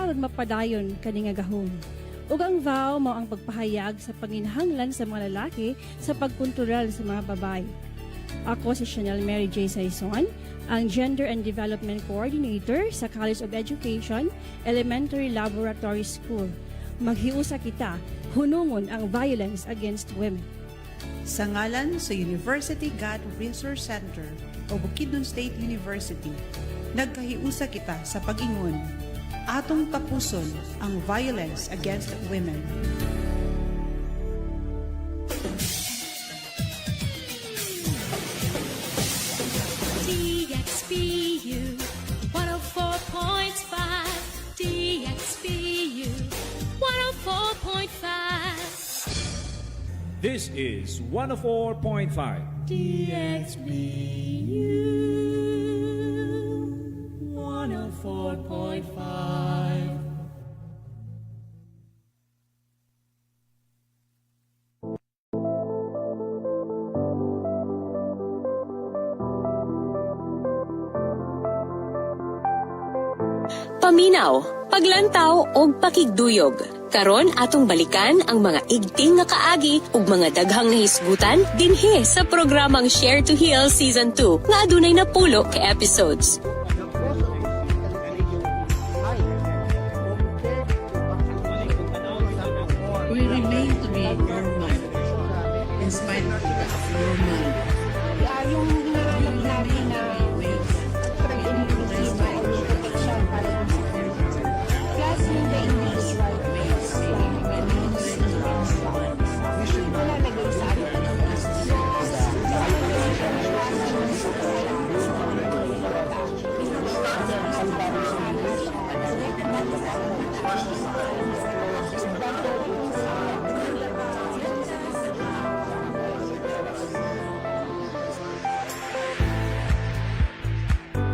aron mapadayon kani nga gahom. Ug ang vow mao ang pagpahayag sa panginahanglan sa mga lalaki sa pagkontrol sa mga babae. Ako si Chanel Mary J. Saison, ang Gender and Development Coordinator sa College of Education Elementary Laboratory School. Maghiusa kita, hunungon ang violence against women. Sa ngalan sa University God Resource Center o Bukidnon State University, nagkahiusa kita sa pag-ingon. Atong tapuson ang violence against women. DXBU 104.5 DXBU 104.5 This is 104.5 DXBU 104.5. Paminaw, paglantaw o pakigduyog. Karon atong balikan ang mga igting nga kaagi ug mga daghang nahisgutan dinhi sa programang Share to Heal Season 2 nga adunay napulo ka episodes. We remain to be normal in spite of the abnormal. Yung hinahanap natin na protection para dun sa person. Plus yung the individual ways malalagay sa ating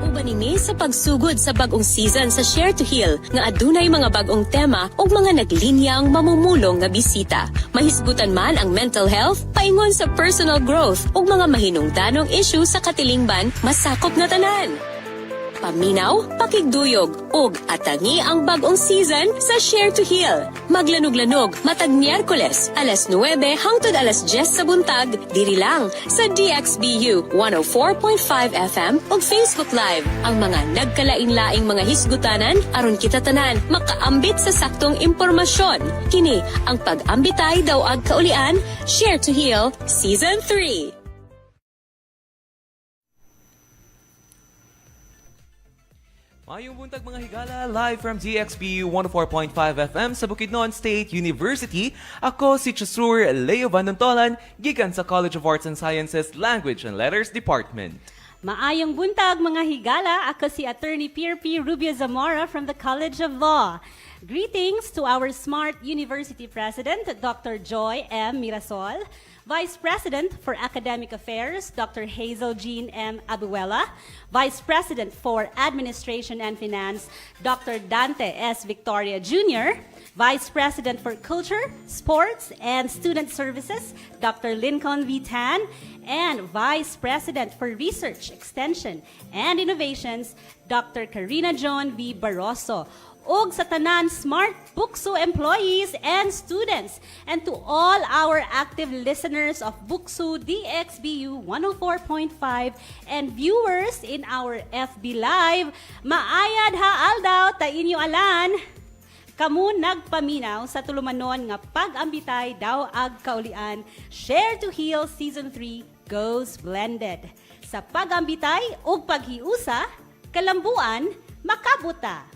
Ubanimi sa pagsugod sa bagong season sa Share to Heal nga adunay mga bagong tema ug mga naglinyang mamumulong nga bisita. Mahisgutan man ang mental health, paingon sa personal growth ug mga mahinungdanong issue sa katilingban, masakop na tanan. Paminaw, pakigduyog, ug atangi ang bagong season sa Share to Heal. Maglanog-lanog matag Miyerkules, alas 9 hangtod alas 10 sa buntag, diri lang sa DXBU 104.5 FM ug Facebook Live. Ang mga nagkalain-laing mga hisgutanan aron kita tanan makaambit sa saktong impormasyon. Kini ang pag-ambitay daw ag kaulian, Share to Heal Season 3. Mayong buntag mga higala, live from DXBU 104.5 FM sa Bukidnon State University. Ako si Chasur Leo Vanontolan, gikan sa College of Arts and Sciences Language and Letters Department. Maayong buntag mga higala, ako si Attorney Pierre P. Rubio Zamora from the College of Law. Greetings to our smart University President, Dr. Joy M. Mirasol, Vice President for Academic Affairs, Dr. Hazel Jean M. Abuela, Vice President for Administration and Finance, Dr. Dante S. Victoria Jr., Vice President for Culture, Sports, and Student Services, Dr. Lincoln V. Tan, and Vice President for Research, Extension, and Innovations, Dr. Karina Joan V. Barroso. Ug sa tanan smart BukSU employees and students, and to all our active listeners of BukSU-dxBU 104.5 and viewers in our FB Live, maayad ha aldaw ta inyo alan. Kamu nagpaminaw sa tulumanon nga pag-ambitay daw ag kaulian. Share to Heal Season 3 goes blended. Sa pag-ambitay ug paghiusa, kalambuan, makabuta.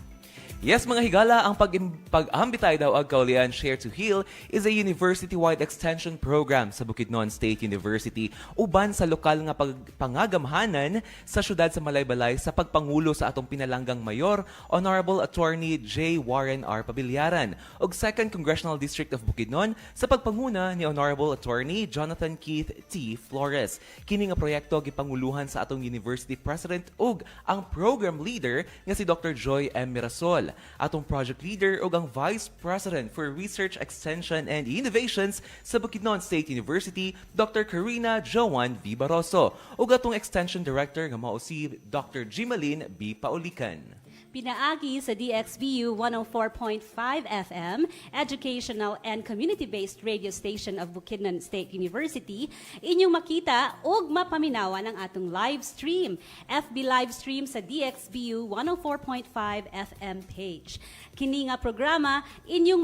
Yes mga higala, ang pag-ambitay daw ag kaulian Share to Heal is a university-wide extension program sa Bukidnon State University uban sa lokal nga pangagamhanan sa syudad sa Malaybalay sa pagpangulo sa atong pinalanggang mayor, Honorable Attorney J. Warren R. Pabilyaran ug 2nd Congressional District of Bukidnon sa pagpanguna ni Honorable Attorney Jonathan Keith T. Flores. Kini nga proyekto gipanguluhan sa atong University President ug ang program leader nga si Dr. Joy M. Mirasol. Atong project leader ug ang Vice President for Research, Extension, and Innovations sa Bukidnon State University, Dr. Karina Joan V. Barroso. Ug atong Extension Director nga mao si Dr. Jimalyn B. Paulican. Pinaagi sa DXBU 104.5 FM, educational and community-based radio station of Bukidnon State University, inyong makita og mapaminawa ng atong live stream, FB live stream sa DXBU 104.5 FM page. Kini nga programa inyong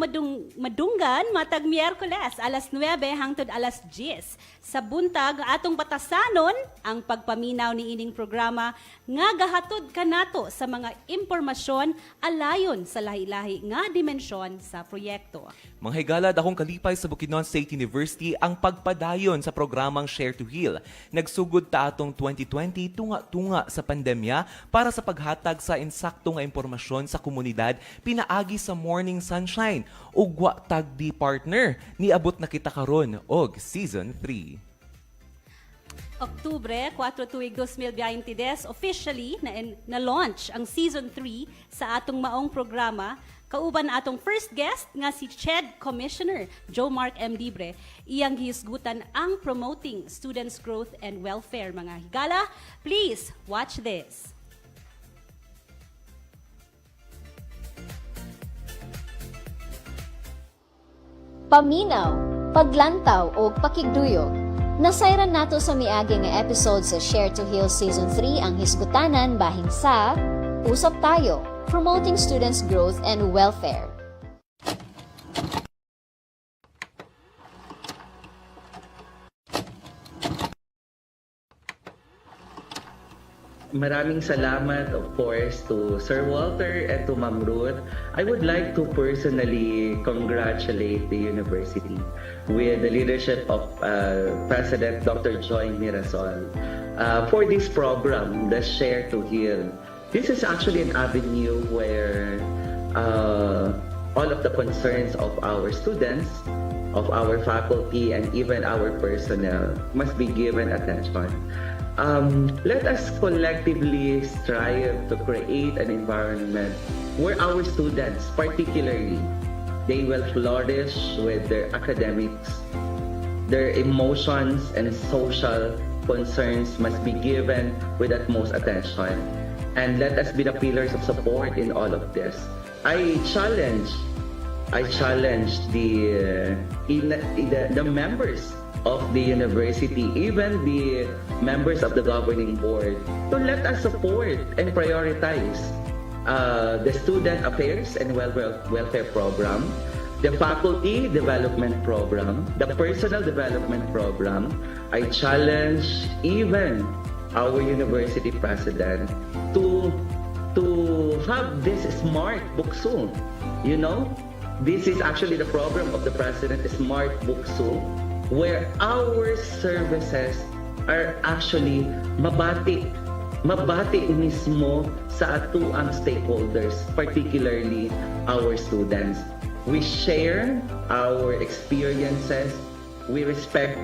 madunggan matag Miyerkules alas 9 hangtod alas 10. Sa buntag atong batasanon ang pagpaminaw ni ining programa nga gahatod kanato sa mga impormasyon alayon sa lahi-lahi nga dimensyon sa proyekto. Mga higala, dakong kalipay sa Bukidnon State University ang pagpadayon sa programang Share to Heal. Nagsugod ta atong 2020 tunga-tunga sa pandemya para sa paghatag sa insakto nga impormasyon sa komunidad pinaagi sa Morning Sunshine. Ug wa tagdi partner, niabot na kita karon og Season 3. Oktubre 4 tuig 2020, officially na-launch ang Season 3 sa atong maong programa. Kauban atong first guest nga si CHED Commissioner Joe Mark M. Libre. Iyang gihisgutan ang promoting students' growth and welfare. Mga higala, please watch this. Paminaw, paglantaw o pakigduyog. Nasayran nato sa miagi nga episode sa Share to Heal Season 3 ang hisgutanan bahin sa Usap Tayo, Promoting Students' Growth and Welfare. Maraming salamat, of course, to Sir Walter and to Ma'am Ruth. I would like to personally congratulate the university with the leadership of President Dr. Joy Mirasol for this program, the Share to Heal. This is actually an avenue where all of the concerns of our students, of our faculty, and even our personnel must be given attention. Let us collectively strive to create an environment where our students, particularly, they will flourish with their academics, their emotions and social concerns must be given with utmost attention. And let us be the pillars of support in all of this. I challenge the members of the university, even the members of the governing board, to let us support and prioritize the student affairs and welfare program, the faculty development program, the personal development program. I challenge even our university president to have this smart BukSU. You know, this is actually the program of the president, Smart BukSU, where our services are actually mabati mismo sa atuang stakeholders, particularly our students. We share our experiences, we respect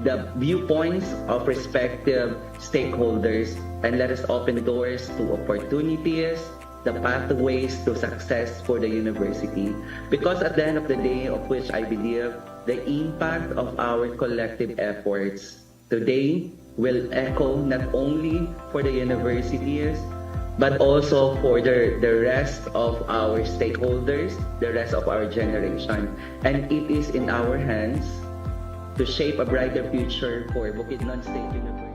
the viewpoints of respective stakeholders, and let us open doors to opportunities, the pathways to success for the university. Because at the end of the day, of which I believe the impact of our collective efforts today will echo not only for the universities, but also for the rest of our stakeholders, the rest of our generation. And it is in our hands to shape a brighter future for Bukidnon State University.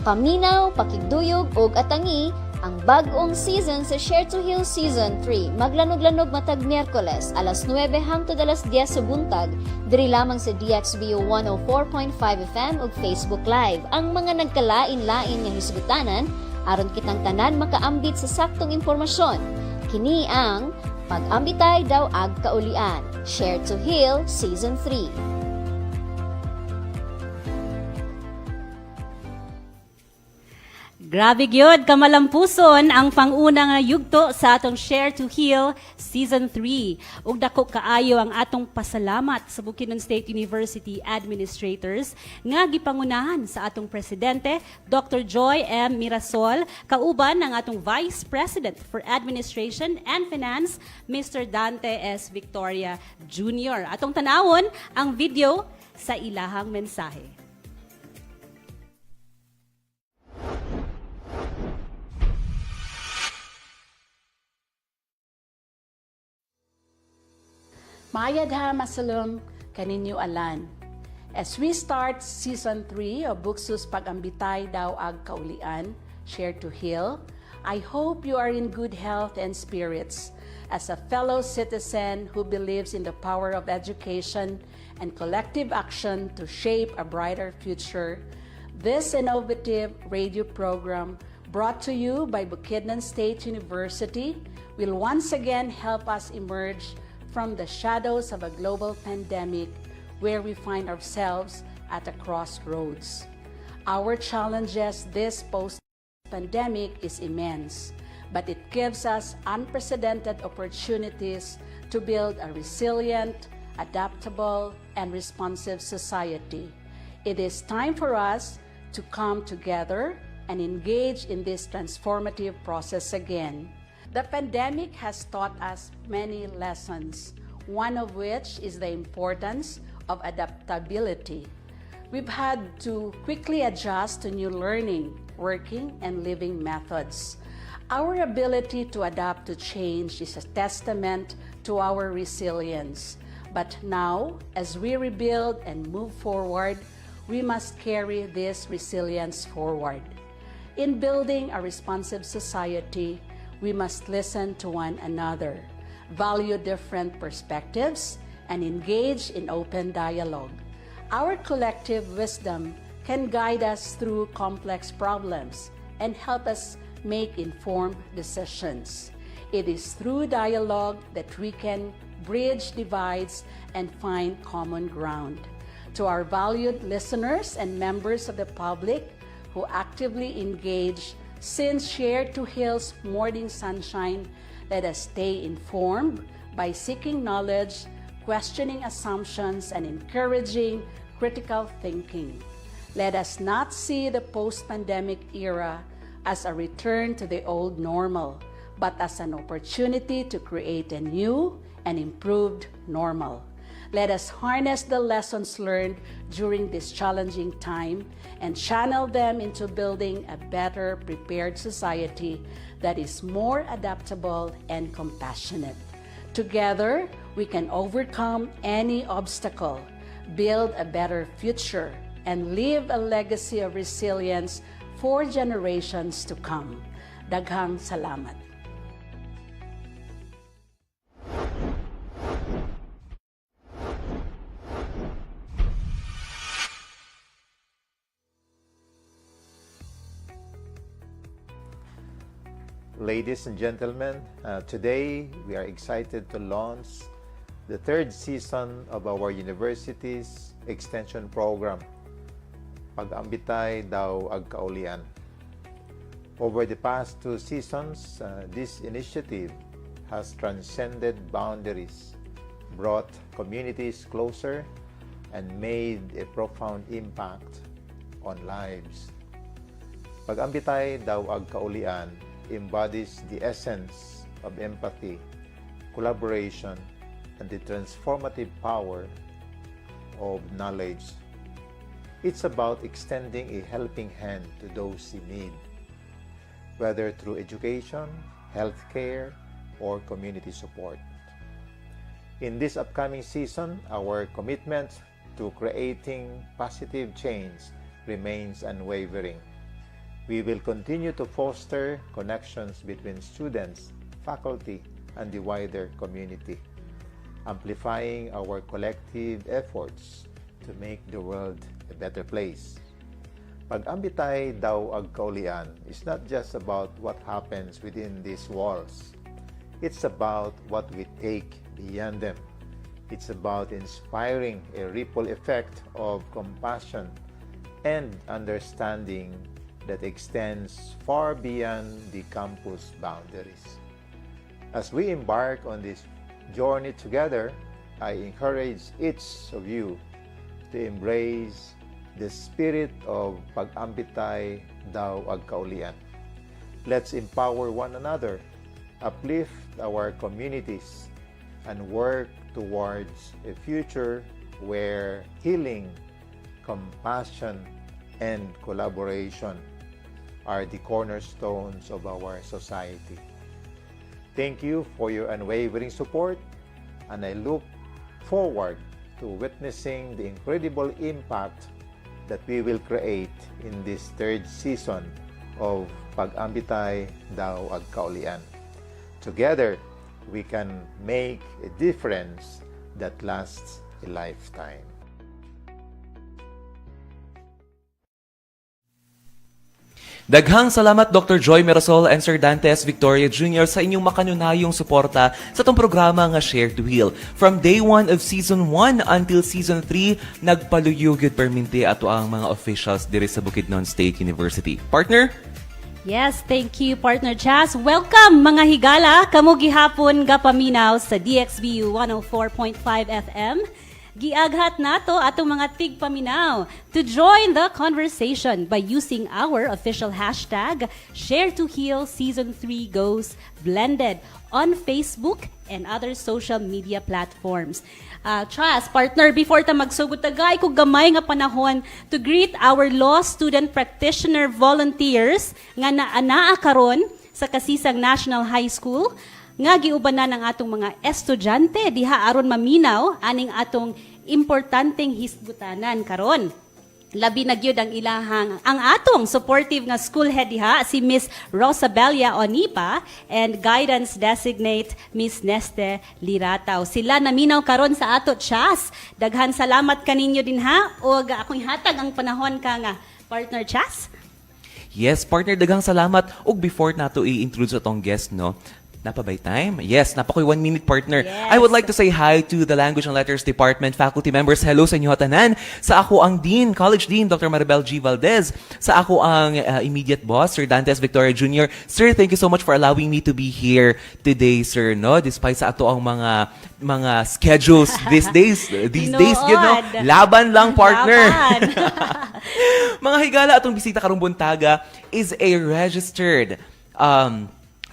Paminaw, pakigduyog ug atangi ang bag-ong season sa Share to Heal Season 3. Maglanog-lanog matag Miyerkules, alas 9 hangtod alas 10 sa buntag, diri lamang sa DXBU 104.5 FM ug Facebook Live. Ang mga nagkalain-lain nga hisgutanan aron kitang tanan makaambit sa saktong impormasyon. Kini ang Pag-ambitay daw ag kaulian. Share to Heal Season 3. Grabe gyud kamalampuson ang panguna nga yugto sa atong Share to Heal Season 3. Ug dako kaayo ang atong pasalamat sa Bukidnon State University administrators nga gipangunahan sa atong presidente Dr. Joy M. Mirasol, kauban ang atong Vice President for Administration and Finance Mr. Dante S. Victoria Jr. Atong tanawon ang video sa ilahang mensahe. Mayad ha masalum kaninyo alan. As we start Season 3 of BukSU's Pag-ambitay daw ag kaulian, Share to Heal, I hope you are in good health and spirits. As a fellow citizen who believes in the power of education and collective action to shape a brighter future, this innovative radio program brought to you by Bukidnon State University will once again help us emerge from the shadows of a global pandemic where we find ourselves at a crossroads. Our challenges this post-pandemic is immense, but it gives us unprecedented opportunities to build a resilient, adaptable, and responsive society. It is time for us to come together and engage in this transformative process again. The pandemic has taught us many lessons, one of which is the importance of adaptability. We've had to quickly adjust to new learning, working, and living methods. Our ability to adapt to change is a testament to our resilience. But now, as we rebuild and move forward, we must carry this resilience forward. In building a responsive society, we must listen to one another, value different perspectives, and engage in open dialogue. Our collective wisdom can guide us through complex problems and help us make informed decisions. It is through dialogue that we can bridge divides and find common ground. To our valued listeners and members of the public who actively engage since Share to Heal's Morning Sunshine, let us stay informed by seeking knowledge, questioning assumptions, and encouraging critical thinking. Let us not see the post-pandemic era as a return to the old normal, but as an opportunity to create a new and improved normal. Let us harness the lessons learned during this challenging time and channel them into building a better prepared society that is more adaptable and compassionate. Together, we can overcome any obstacle, build a better future, and leave a legacy of resilience for generations to come. Daghang salamat. Ladies and gentlemen, today we are excited to launch the third season of our university's extension program, Pag-ambitay daw ag kaulian. Over the past 2 seasons, this initiative has transcended boundaries, brought communities closer, and made a profound impact on lives. Pag-ambitay daw ag kaulian embodies the essence of empathy, collaboration, and the transformative power of knowledge. It's about extending a helping hand to those in need, whether through education, healthcare, or community support. In this upcoming season, our commitment to creating positive change remains unwavering. We will continue to foster connections between students, faculty, and the wider community, amplifying our collective efforts to make the world a better place. Pag-ambitay daw ag kaulian is not just about what happens within these walls. It's about what we take beyond them. It's about inspiring a ripple effect of compassion and understanding that extends far beyond the campus boundaries. As we embark on this journey together, I encourage each of you to embrace the spirit of pag-ambitay daw ag kaulian. Let's empower one another, uplift our communities, and work towards a future where healing, compassion, and collaboration are the cornerstones of our society. Thank you for your unwavering support, and I look forward to witnessing the incredible impact that we will create in this third season of Pag-ambitay Daw Ag Kaulian. Together, we can make a difference that lasts a lifetime. Daghang salamat Dr. Joy Mirasol and Sir Dantes Victoria Jr. sa inyong makanunayong suporta sa itong programa nga Share to Heal. From day 1 of Season 1 until Season 3, nagpaluyugid perminti ato ang mga officials diri sa Bukidnon State University. Partner? Yes, thank you, Partner Chas. Welcome, mga higala. Kamo gihapon ga paminaw sa DXBU 104.5 FM. Giaghat nato atong mga tigpaminaw to join the conversation by using our official hashtag #ShareToHeal Season 3 Goes Blended on Facebook and other social media platforms. Chas, partner, before ta magsugod tagay ko gamay nga panahon to greet our law student practitioner volunteers nga naa karon sa Kasisang National High School nga giubanan ng atong mga estudyante diha aron maminaw aning atong importanteng hisgutanan karon. Labi na gyud ang ang atong supportive nga school head diha si Miss Rosabella Onipa and guidance designate Miss Neste Liratao. Sila naminaw karon sa ato Chas. Daghan salamat kaninyo din ha ug akong hatag ang panahon ka nga partner Chas. Yes, partner, daghang salamat. Ug before nato i-introduce atong guest, no, napabay time? Yes, napakoy 1 minute, partner. Yes. I would like to say hi to the Language and Letters Department faculty members. Hello sa inyo tanan. Sa ako ang Dean, College Dean, Dr. Maribel G. Valdez. Sa ako ang immediate boss, Sir Dantes Victoria Jr. Sir, thank you so much for allowing me to be here today, sir. No, despite sa ato ang mga schedules these days, you know, laban lang, partner. Laban. Mga higala, atong bisita karong buntaga is a registered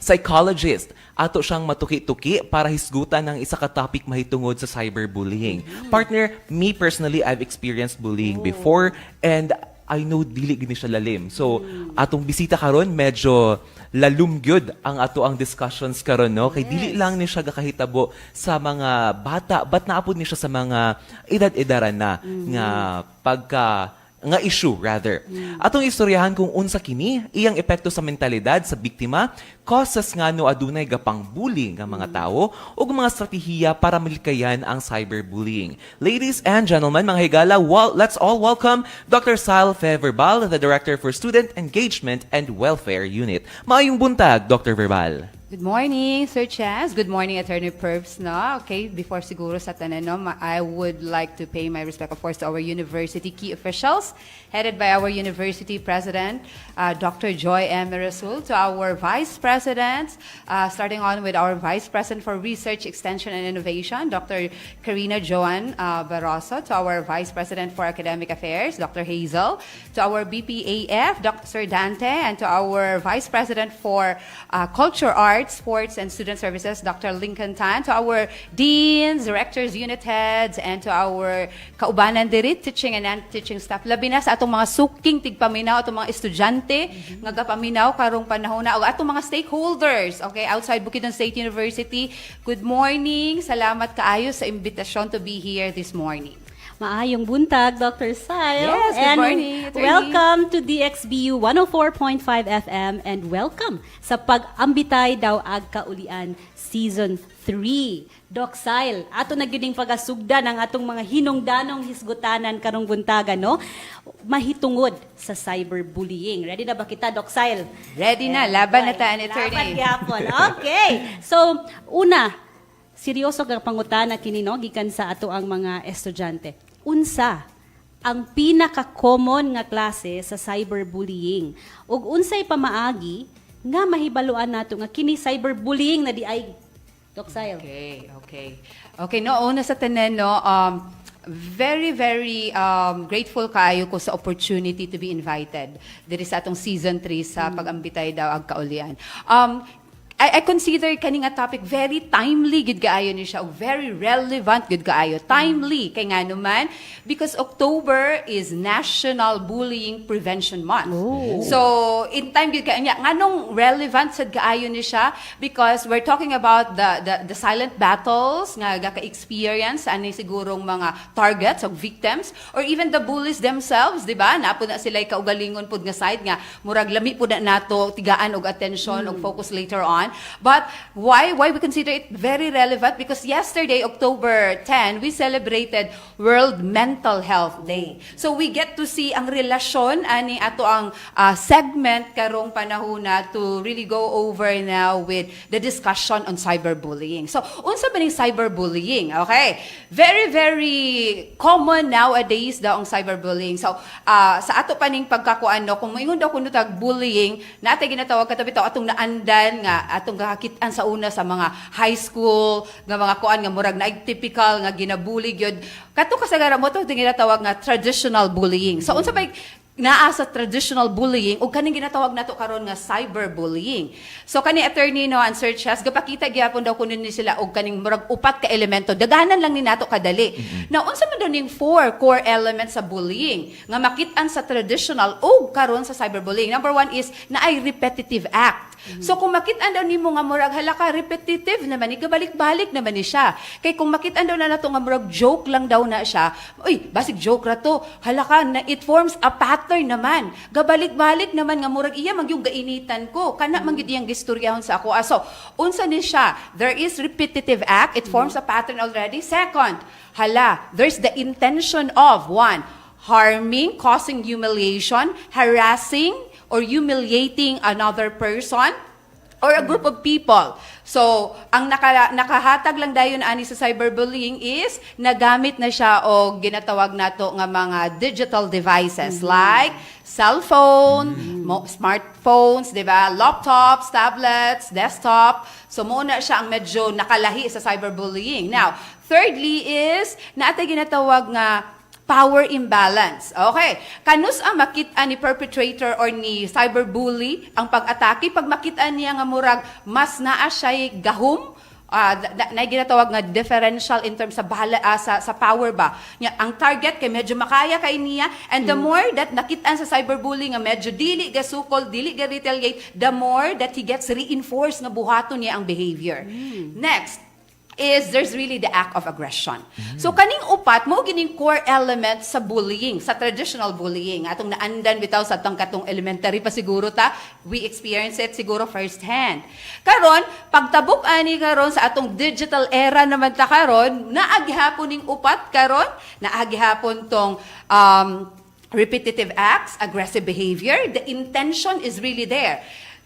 psychologist. Ato siyang matuki-tuki para hisgutan ng isa ka topic mahitungod sa cyberbullying. Partner, me personally, I've experienced bullying before and I know dili gini siya lalim. So, atong bisita karon medyo lalum gyud ang ato ang discussions karon, no? Kay dili lang ni siya gakahitabo sa mga bata, but naapod ni siya sa mga edad-edaran na nga nga issue rather. Atong istoryahan kung unsa kini iyang epekto sa mentalidad sa biktima, causes ngano adunay gapang bullying nga mga tao ug mga estratehiya para malikayan ang cyberbullying. Ladies and gentlemen, mga higala, let's all welcome Dr. Xyle Fe A, the Director for Student Engagement and Welfare Unit. Maayong buntag, Dr. Verbal. Good morning, Sir Chas. Good morning, Attorney Perbs. No? Okay, before siguro sa tanan, no, I would like to pay my respect, of course, to our university key officials, headed by our university president, Dr. Joy M. Mirasol, to our vice presidents, starting on with our vice president for Research, Extension, and Innovation, Dr. Karina Joan Barroso, to our vice president for Academic Affairs, Dr. Hazel, to our BPAF, Dr. Sir Dante, and to our vice president for Culture, Arts, Sports, and Student Services, Dr. Lincoln Tan, to our deans, directors, unit heads, and to our kaubanan diri, teaching and non-teaching staff. Labi na sa atong mga suking tigpaminaw, atong mga estudyante, nga gapaminaw karong panahon na, o atong mga stakeholders, okay, outside Bukidnon State University. Good morning. Salamat kaayo sa invitation to be here this morning. Maayong buntag, Dr. Xyle. Yes, good morning, Attorney. Welcome to DXBU 104.5 FM and welcome sa Pag-ambitay Daw Ag Kaulian Season 3. Doc Xyle, ato na gyuding pagasugdan ang atong mga hinungdanong hisgutanan karong buntaga, no? Mahitungod sa cyberbullying. Ready na ba kita, Doc Xyle? Ready na. Laban na taan, Attorney. Laban gyapon. Okay. So, una, seryoso ka pangutana kini, no, gikan sa ato ang mga estudyante. Unsa ang pinaka-common nga klase sa cyberbullying? Ug unsay pamaagi nga mahibaluan nato nga kini cyberbullying na di ay Doc Xyle? Okay, no, una sa tanan, no, very grateful kaayo ko sa opportunity to be invited diri sa atong season 3 sa Pag-ambitay Daw Ag Kaulian. I consider kani nga topic very timely gid kaayo ni siya, ug very relevant gid kaayo. Timely kay nga naman because October is National Bullying Prevention Month. So in time gid kaayo nganong relevant sad kaayo ni siya because we're talking about the silent battles nga gaka-experience ani sigurong mga targets o victims or even the bullies themselves, di ba? Naapod na sila kaugalingon pud nga side nga murag lami pud na nato tigaan og attention og focus later on. But why we consider it very relevant? Because yesterday, October 10, we celebrated World Mental Health Day. So we get to see ang relasyon ani ato ang segment karong panahona to really go over now with the discussion on cyberbullying. So unsa ba ning cyberbullying? Okay. Very, very common nowadays daw ang cyberbullying. So sa ato pa ning pagkakuan no, kung moingon daw kuno tag bullying, natay ginatawag katabi taw atong naandan nga atong gakakitaan sa una sa mga high school nga mga kuan nga murag naig typical nga ginabully gyud kato kasagaran mo to ginatawag nga traditional bullying. So unsa ba naa sa traditional bullying o kaning ginatawag nato karon nga cyberbullying. So kani attorney no and Sir Chess gapakita gyapon daw kunin ni sila og kaning murag upat ka elemento dagahanan lang ni nato kadali. Now unsa man daw ning 4 core elements sa bullying nga makit-an sa traditional o karon sa cyberbullying. Number 1 is naay repetitive act. So kung makit-an daw nimo nga murag halaka repetitive naman ni gabalik-balik naman ni siya. Kay kung makit-an daw na nato nga murag joke lang daw na siya, uy basig joke ra to. Halaka na it forms a pattern naman. Gabalik-balik naman nga murag iya man yung gainitan ko. Kana man gyud iyang gistoryahon sa ako. So unsa ni siya? There is repetitive act. It forms a pattern already. Second, there's the intention of 1, harming, causing humiliation, harassing, or humiliating another person or a group of people. So, ang nakahatag lang dayon ani sa cyberbullying is nagamit na siya o ginatawag nato nga mga digital devices like cellphone, smartphones, di ba? Laptops, tablets, desktop. So, muna siya ang medyo nakalahi sa cyberbullying. Now, thirdly is naatay ginatawag nga power imbalance. Okay. Kanus ang makita ni perpetrator or ni cyberbully ang pag-atake pag makita niya nga murag mas naa siya gahom na ginatawag nga differential in terms sa sa power ba. Ang target kay medyo makaya kay niya and the more that nakitaan sa cyberbullying nga medyo dili gasukol, dili ga retaliate, the more that he gets reinforced nga buhaton niya ang behavior. Next is there's really the act of aggression. So kaning upat mo gining core element sa bullying, sa traditional bullying. Atong naandan bitaw sa katong elementary pa siguro ta, we experience it siguro first hand. Karon, pagtabok ani karon sa atong digital era naman ta karon, naaghapon ning upat karon, naaghapon tong repetitive acts, aggressive behavior. The intention is really there.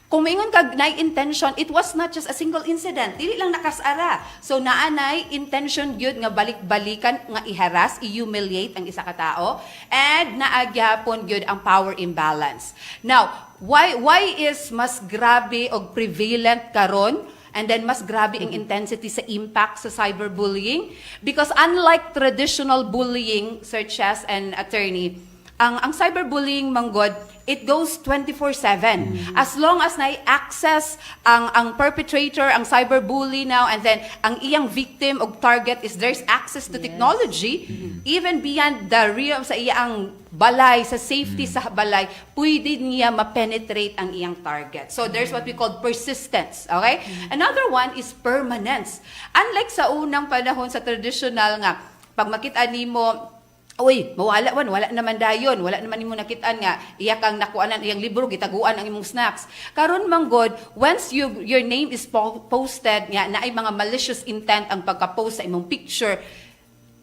Kung maingon kag nay intention, it was not just a single incident. Dili lang nakasara. So naanay intention gyud nga balik-balikan nga i-harass, i-humiliate ang isa ka tao and naagyapon gyud ang power imbalance. Now, why is mas grabe og prevalent karon? And then mas grabe ang intensity sa impact sa cyberbullying? Because unlike traditional bullying, Sir Chess and attorney, ang cyberbullying manggod, it goes 24/7. As long as na-access ang perpetrator, ang cyberbully now, and then ang iyang victim o target is there's access to technology, even beyond the realm sa iyang balay, sa safety sa balay, pwede niya ma-penetrate ang iyang target. So there's what we call persistence. Okay? Another one is permanence. Unlike sa unang panahon sa traditional nga, pag makita nimo uy, wala naman dayon, wala naman nimo nakitaan nga iya kang nakuanan iyang libro gitaguan ang imong snacks. Karon manggod, once your name is posted nga naay mga malicious intent ang pagka-post sa imong picture,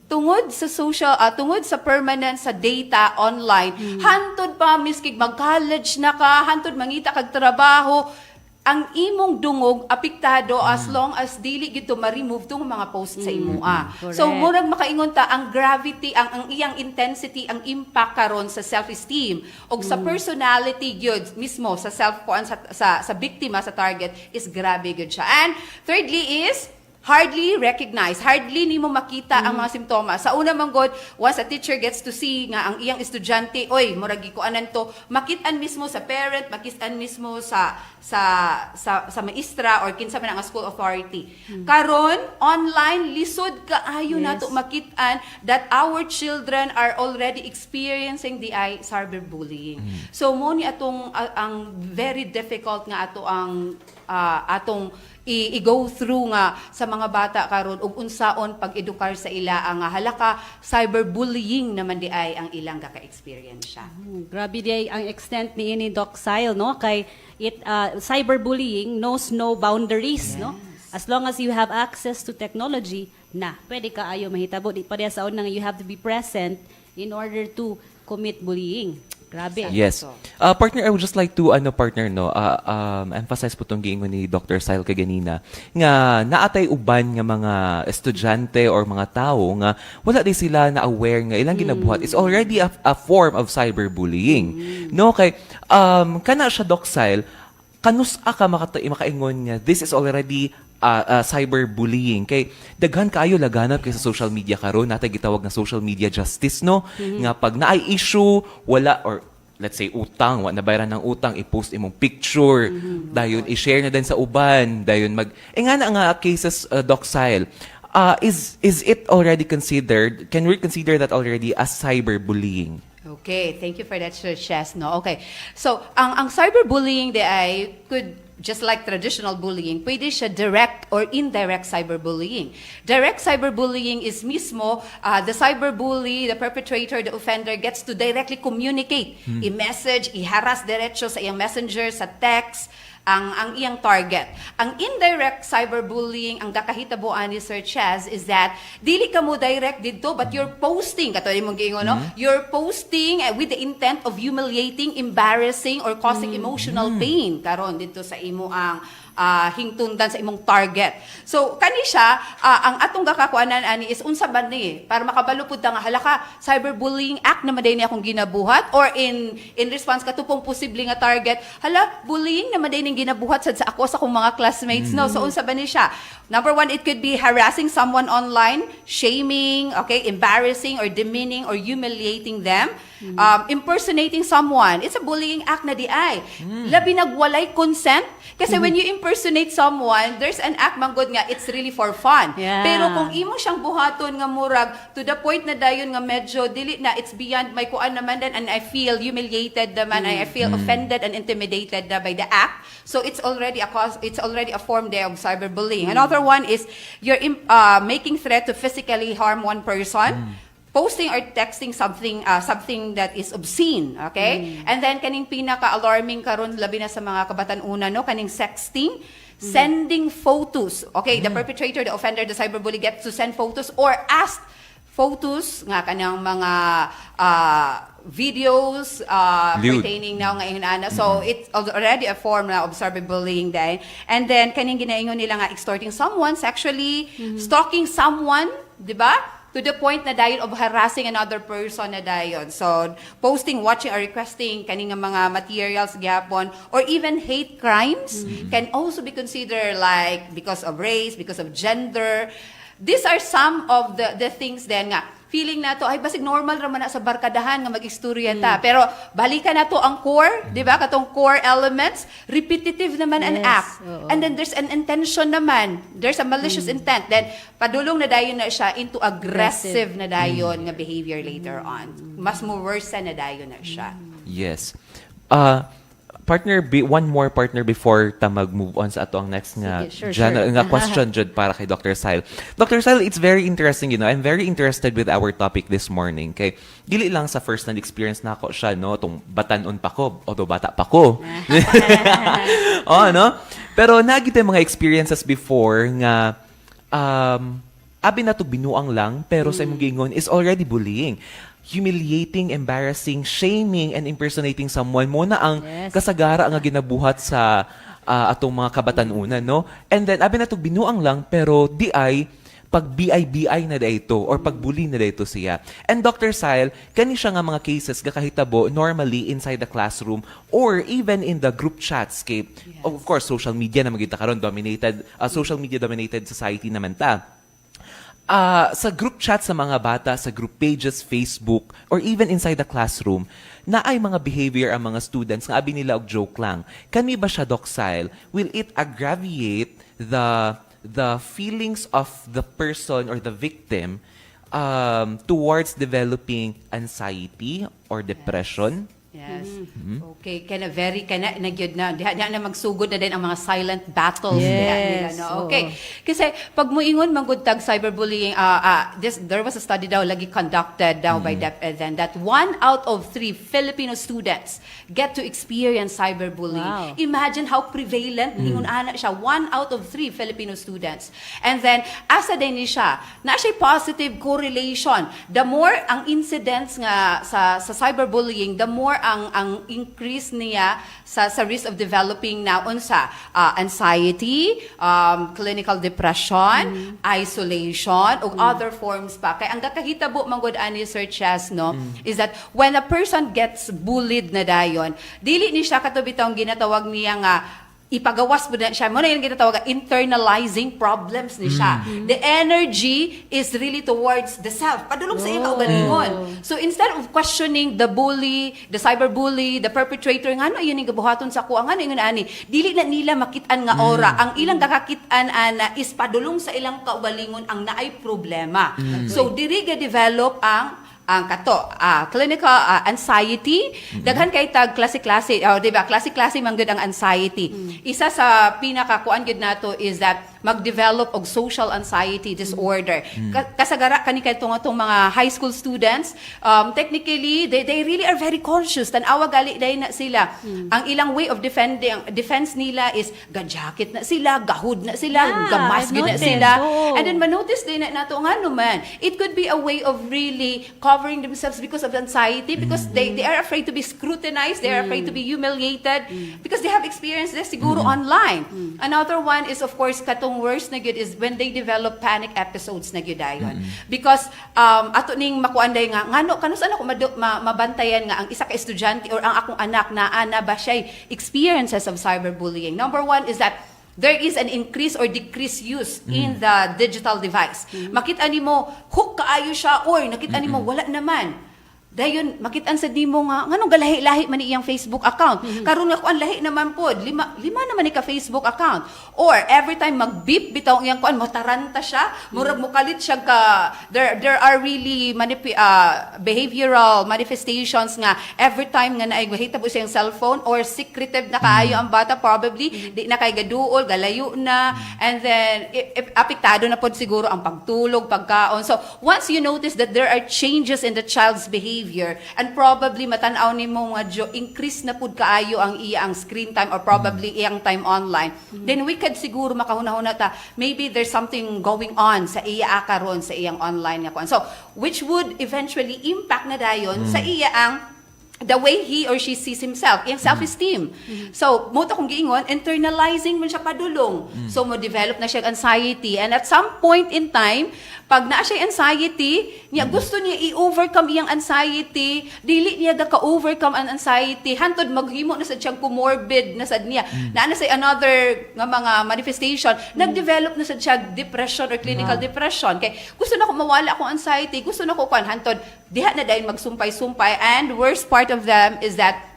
tungod sa tungod sa permanent sa data online, hantod pa miskig mag-college na ka, hantod mangita kag trabaho, ang imong dungog apektado as long as dili gito ma-remove tong mga post sa imoa. So murag makaingon ta ang gravity, ang iyang intensity, ang impact karon sa self-esteem o sa personality gyud mismo sa self sa biktima sa target is grabe gyud siya. And thirdly is hardly recognize, hardly nimo makita ang mga simptomas. Sa una man god, once a teacher gets to see nga ang iyang estudyante, oy, murag gikuanan to, makitaan mismo sa parent, makitaan mismo sa maestra or kinsa man ang school authority. Karon online lisod kaayo nato makitaan that our children are already experiencing the cyberbullying. So mo ni atong ang very difficult nga ato ang atong i-go through nga sa mga bata karon ug unsaon pag-edukar sa ila ang halaka cyberbullying naman di ay ang ilang gaka-experience siya. Grabe di ang extent ni ini Doc Xyle, no? Kay cyberbullying knows no boundaries, no? As long as you have access to technology, pwede ka ayo mahitabo. Di pa rin sa unang you have to be present in order to commit bullying. Grabe. Yes. Partner, I would just like to emphasize po itong giingon ni Dr. Xyle kaganina nga naatay uban nga mga estudyante or mga tao nga wala di sila na aware nga ilang ginabuhat is already a form of cyberbullying. No kay kana siya Doc Xyle, kanus ka makaingon nga this is already cyberbullying kay daghan kaayo laganap kay sa social media karon natay gitawag na social media justice no nga pag naay issue wala or let's say utang wa nabayaran ng utang i-post imong picture dayon i-share na din sa uban dayon nga na nga cases Doc Xyle is it already considered, can we consider that already as cyberbullying? Okay, thank you for that, Sir Chess. No, okay. So, ang cyberbullying ay could just like traditional bullying, pwede siya direct or indirect cyberbullying. Direct cyberbullying is mismo the cyberbully, the perpetrator, the offender gets to directly communicate, i-message, i-harass diretso sa iyang messenger, sa text, ang iyang target. Ang indirect cyberbullying, ang gakahitabuan ni Sir Chaz is that dili ka mo direct dito but you're posting, katulad mong giingon, no? You're posting with the intent of humiliating, embarrassing, or causing emotional pain karon dito sa imo ang hingtundan sa imong target. So kani siya ang atong gakakuanan ani is unsa ba ni para makabalo pud nga halaka cyberbullying act naman day ni akong ginabuhat or in response katupong posible nga target hala bullying naman day ning ginabuhat sad sa ako sa akong mga classmates no. So unsa ba ni siya? Number one, it could be harassing someone online, shaming, okay, embarrassing or demeaning or humiliating them. Impersonating someone, it's a bullying act na di ay. Labi nagwalay consent. Kasi when you impersonate someone, there's an act manggod nga, it's really for fun. Yeah. Pero kung imo siyang buhaton nga murag, to the point na dayon nga medyo, dili na, it's beyond my kuan naman din, and I feel humiliated naman, I feel offended and intimidated na by the act. So it's already a form there of cyberbullying. Another one is, you're making threat to physically harm one person. Posting or texting something that is obscene, okay? And then kaning pinaka-alarming karon labi na sa mga kabatan-una no, kaning sexting, sending photos. Okay, the perpetrator, the offender, the cyberbully gets to send photos or ask photos nga kanang mga videos pertaining now nga ingon so it's already a form na of cyberbullying din. And then kaning ginaingon nila nga extorting someone sexually, stalking someone, di ba? To the point na dayon of harassing another person na dayon. So, posting, watching, or requesting kaning mga materials gyapon or even hate crimes can also be considered like because of race, because of gender. These are some of the things then nga feeling nato ay basig normal ra man na sa barkadahan nga mag-istorya ta. Pero balikan nato ang core, di ba? Katong core elements, repetitive naman an act. And then there's an intention naman. There's a malicious intent. Then padulong na dayon na siya into aggressive na dayon nga behavior later on. Mas mo worse na dayon na siya. Yes. Partner, one more partner before ta mag-move on sa ato ang next nga nga question jud para kay Dr. Xyle. Dr. Xyle, it's very interesting, you know. I'm very interested with our topic this morning. Kay dili lang sa first hand experience nako siya, no, tong batanon pa ko, although bata pa ko. Oh, no? Pero nagita mga experiences before nga abi na to binuang lang pero sa imong giingon is already bullying. Humiliating, embarrassing, shaming, and impersonating someone mo na ang kasagara nga ginabuhat sa atong mga kabatan-unan, no? And then, abi na to binuang lang, pero di ay pag-BI na dayto or pag-bully na dayto siya. And Dr. Xyle, kani siya nga mga cases gakahitabo normally inside the classroom or even in the group chats kay of course social media na magita karon dominated social media dominated society naman ta. Sa group chat sa mga bata, sa group pages, Facebook, or even inside the classroom, na ay mga behavior ang mga students nga abi nila og joke lang. Kani ba siya, Doc Xyle? Will it aggravate the feelings of the person or the victim towards developing anxiety or depression? Yes. Okay, kana very kana nagyud na diha na magsugod na din ang mga silent battles diha nila no. Okay. Kasi pag moingon manggod tag cyberbullying there was a study daw lagi conducted daw by DepEd that 1 out of 3 Filipino students get to experience cyberbullying. Wow. Imagine how prevalent ingon ana siya 1 out of 3 Filipino students. And then asa din ni siya na siya positive correlation. The more ang incidents nga sa cyberbullying, the more ang increase niya sa risk of developing na unsa anxiety, clinical depression, isolation ug other forms pa. Kay ang kakahitabo manggod ani Sir Chas no is that when a person gets bullied na dayon, dili ni siya katubitong ginatawag niya nga ipagawas mo na siya. Muna yung ginatawag internalizing problems ni siya. The energy is really towards the self. Padulong sa iyong kaugalingon. So instead of questioning the bully, the cyberbully, the perpetrator, nga ano yun yung gabuhaton sa kuha, nga ano yun ani, dili na nila makitaan nga ora. Ang ilang kakakitaan ana is padulong sa ilang kaugalingon ang naay problema. So diri ga-develop ang clinical anxiety. Daghan kay tag klase-klase, di ba? Klase-klase man gud ang anxiety. Isa sa pinakakuan gud nato is that mag-develop og social anxiety disorder. Kasagara kani kay tong mga high school students, technically they really are very conscious. Tan-awa gali day na sila. Ang ilang way of defense nila is ga-jacket na sila, gahud na sila, gamas gud na sila. And then manotice din na nato nga naman, it could be a way of really covering themselves because of anxiety, because they are afraid to be scrutinized, they are afraid to be humiliated, because they have experienced this siguro online. Another one is of course katong worst na gyud is when they develop panic episodes na gyud dayon. Because ato ning makuanday nga ngano kanus ana ko mabantayan nga ang isa ka estudyante or ang akong anak na ana ba siya experiences of cyberbullying. Number one is that there is an increase or decrease use in the digital device. Makita nimo hook kaayo siya or nakita nimo wala naman. Dayon makitaan sa nimo nga nganong galahi-lahi man iyang Facebook account. Karon nga kuan lahi naman pod, lima naman ni ka Facebook account. Or every time mag-beep bitaw iyang kuan motaranta siya, murag mokalit siya ka there are really behavioral manifestations nga every time nga naay mahitabo siyang cellphone or secretive na kaayo ang bata, probably di na kay gaduol, galayo na, and then apektado na pod siguro ang pagtulog, pagkaon. So once you notice that there are changes in the child's behavior and probably matanaw nimo nga increase na pud kaayo ang iyang screen time or probably iyang time online, then we could siguro makahuna-huna ta maybe there's something going on sa iya karon sa iyang online nga kuan, so which would eventually impact na dayon sa iya ang the way he or she sees himself, yung self-esteem. So, mo ta kung giingon, internalizing man siya padulong. So, mo develop na siya anxiety. And at some point in time, pag naa siya anxiety, niya gusto niya i-overcome iyang anxiety, dili niya ka-overcome ang anxiety, hantod maghimo na sa siyang comorbid na sad niya. Naa na sa another nga mga manifestation, nag-develop na sa siya depression or clinical depression. Kay gusto na ko mawala akong anxiety, gusto na ko kuan hantod diha na dahil magsumpay-sumpay, and worst part of them is that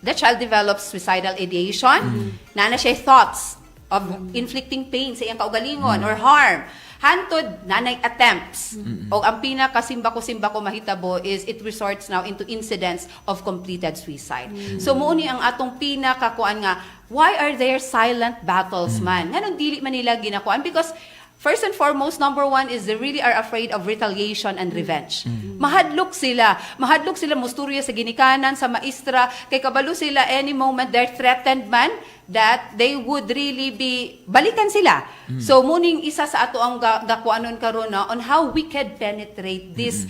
the child develops suicidal ideation. Na siya thoughts of inflicting pain sa iyang kaugalingon or harm. Hantod nanay attempts. O ang pinakasimbako-simbako mahitabo is it resorts now into incidents of completed suicide. So muuni ang atong pinakakuan nga, why are there silent battles man? Nganong dili man nila ginakuan? Because first and foremost, number one is they really are afraid of retaliation and revenge. Mahadlok sila. Mahadlok sila musturya sa ginikanan, sa maestra. Kay kabalo sila any moment they're threatened man that they would really be balikan sila. So muning isa sa ato ang gakuanon karon on how we can penetrate these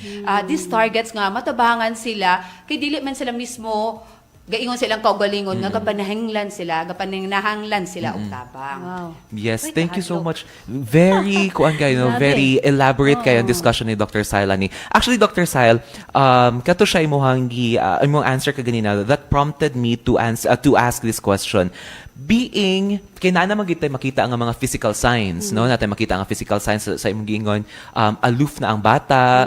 targets nga matabangan sila kay dili man sila mismo gaingon silang kaugalingon nga gapanahanglan sila og tabang. Wow. Yes, thank you so much. Very, kuan kayo, no, very elaborate kayo ang discussion ni Dr. Xyle ani. Actually, Dr. Xyle, kato siya imong answer ka ganina that prompted me to ask this question. Being kinana magitay makita ang mga physical signs, no? Natay makita ang physical signs sa imong giingon, aloof na ang bata,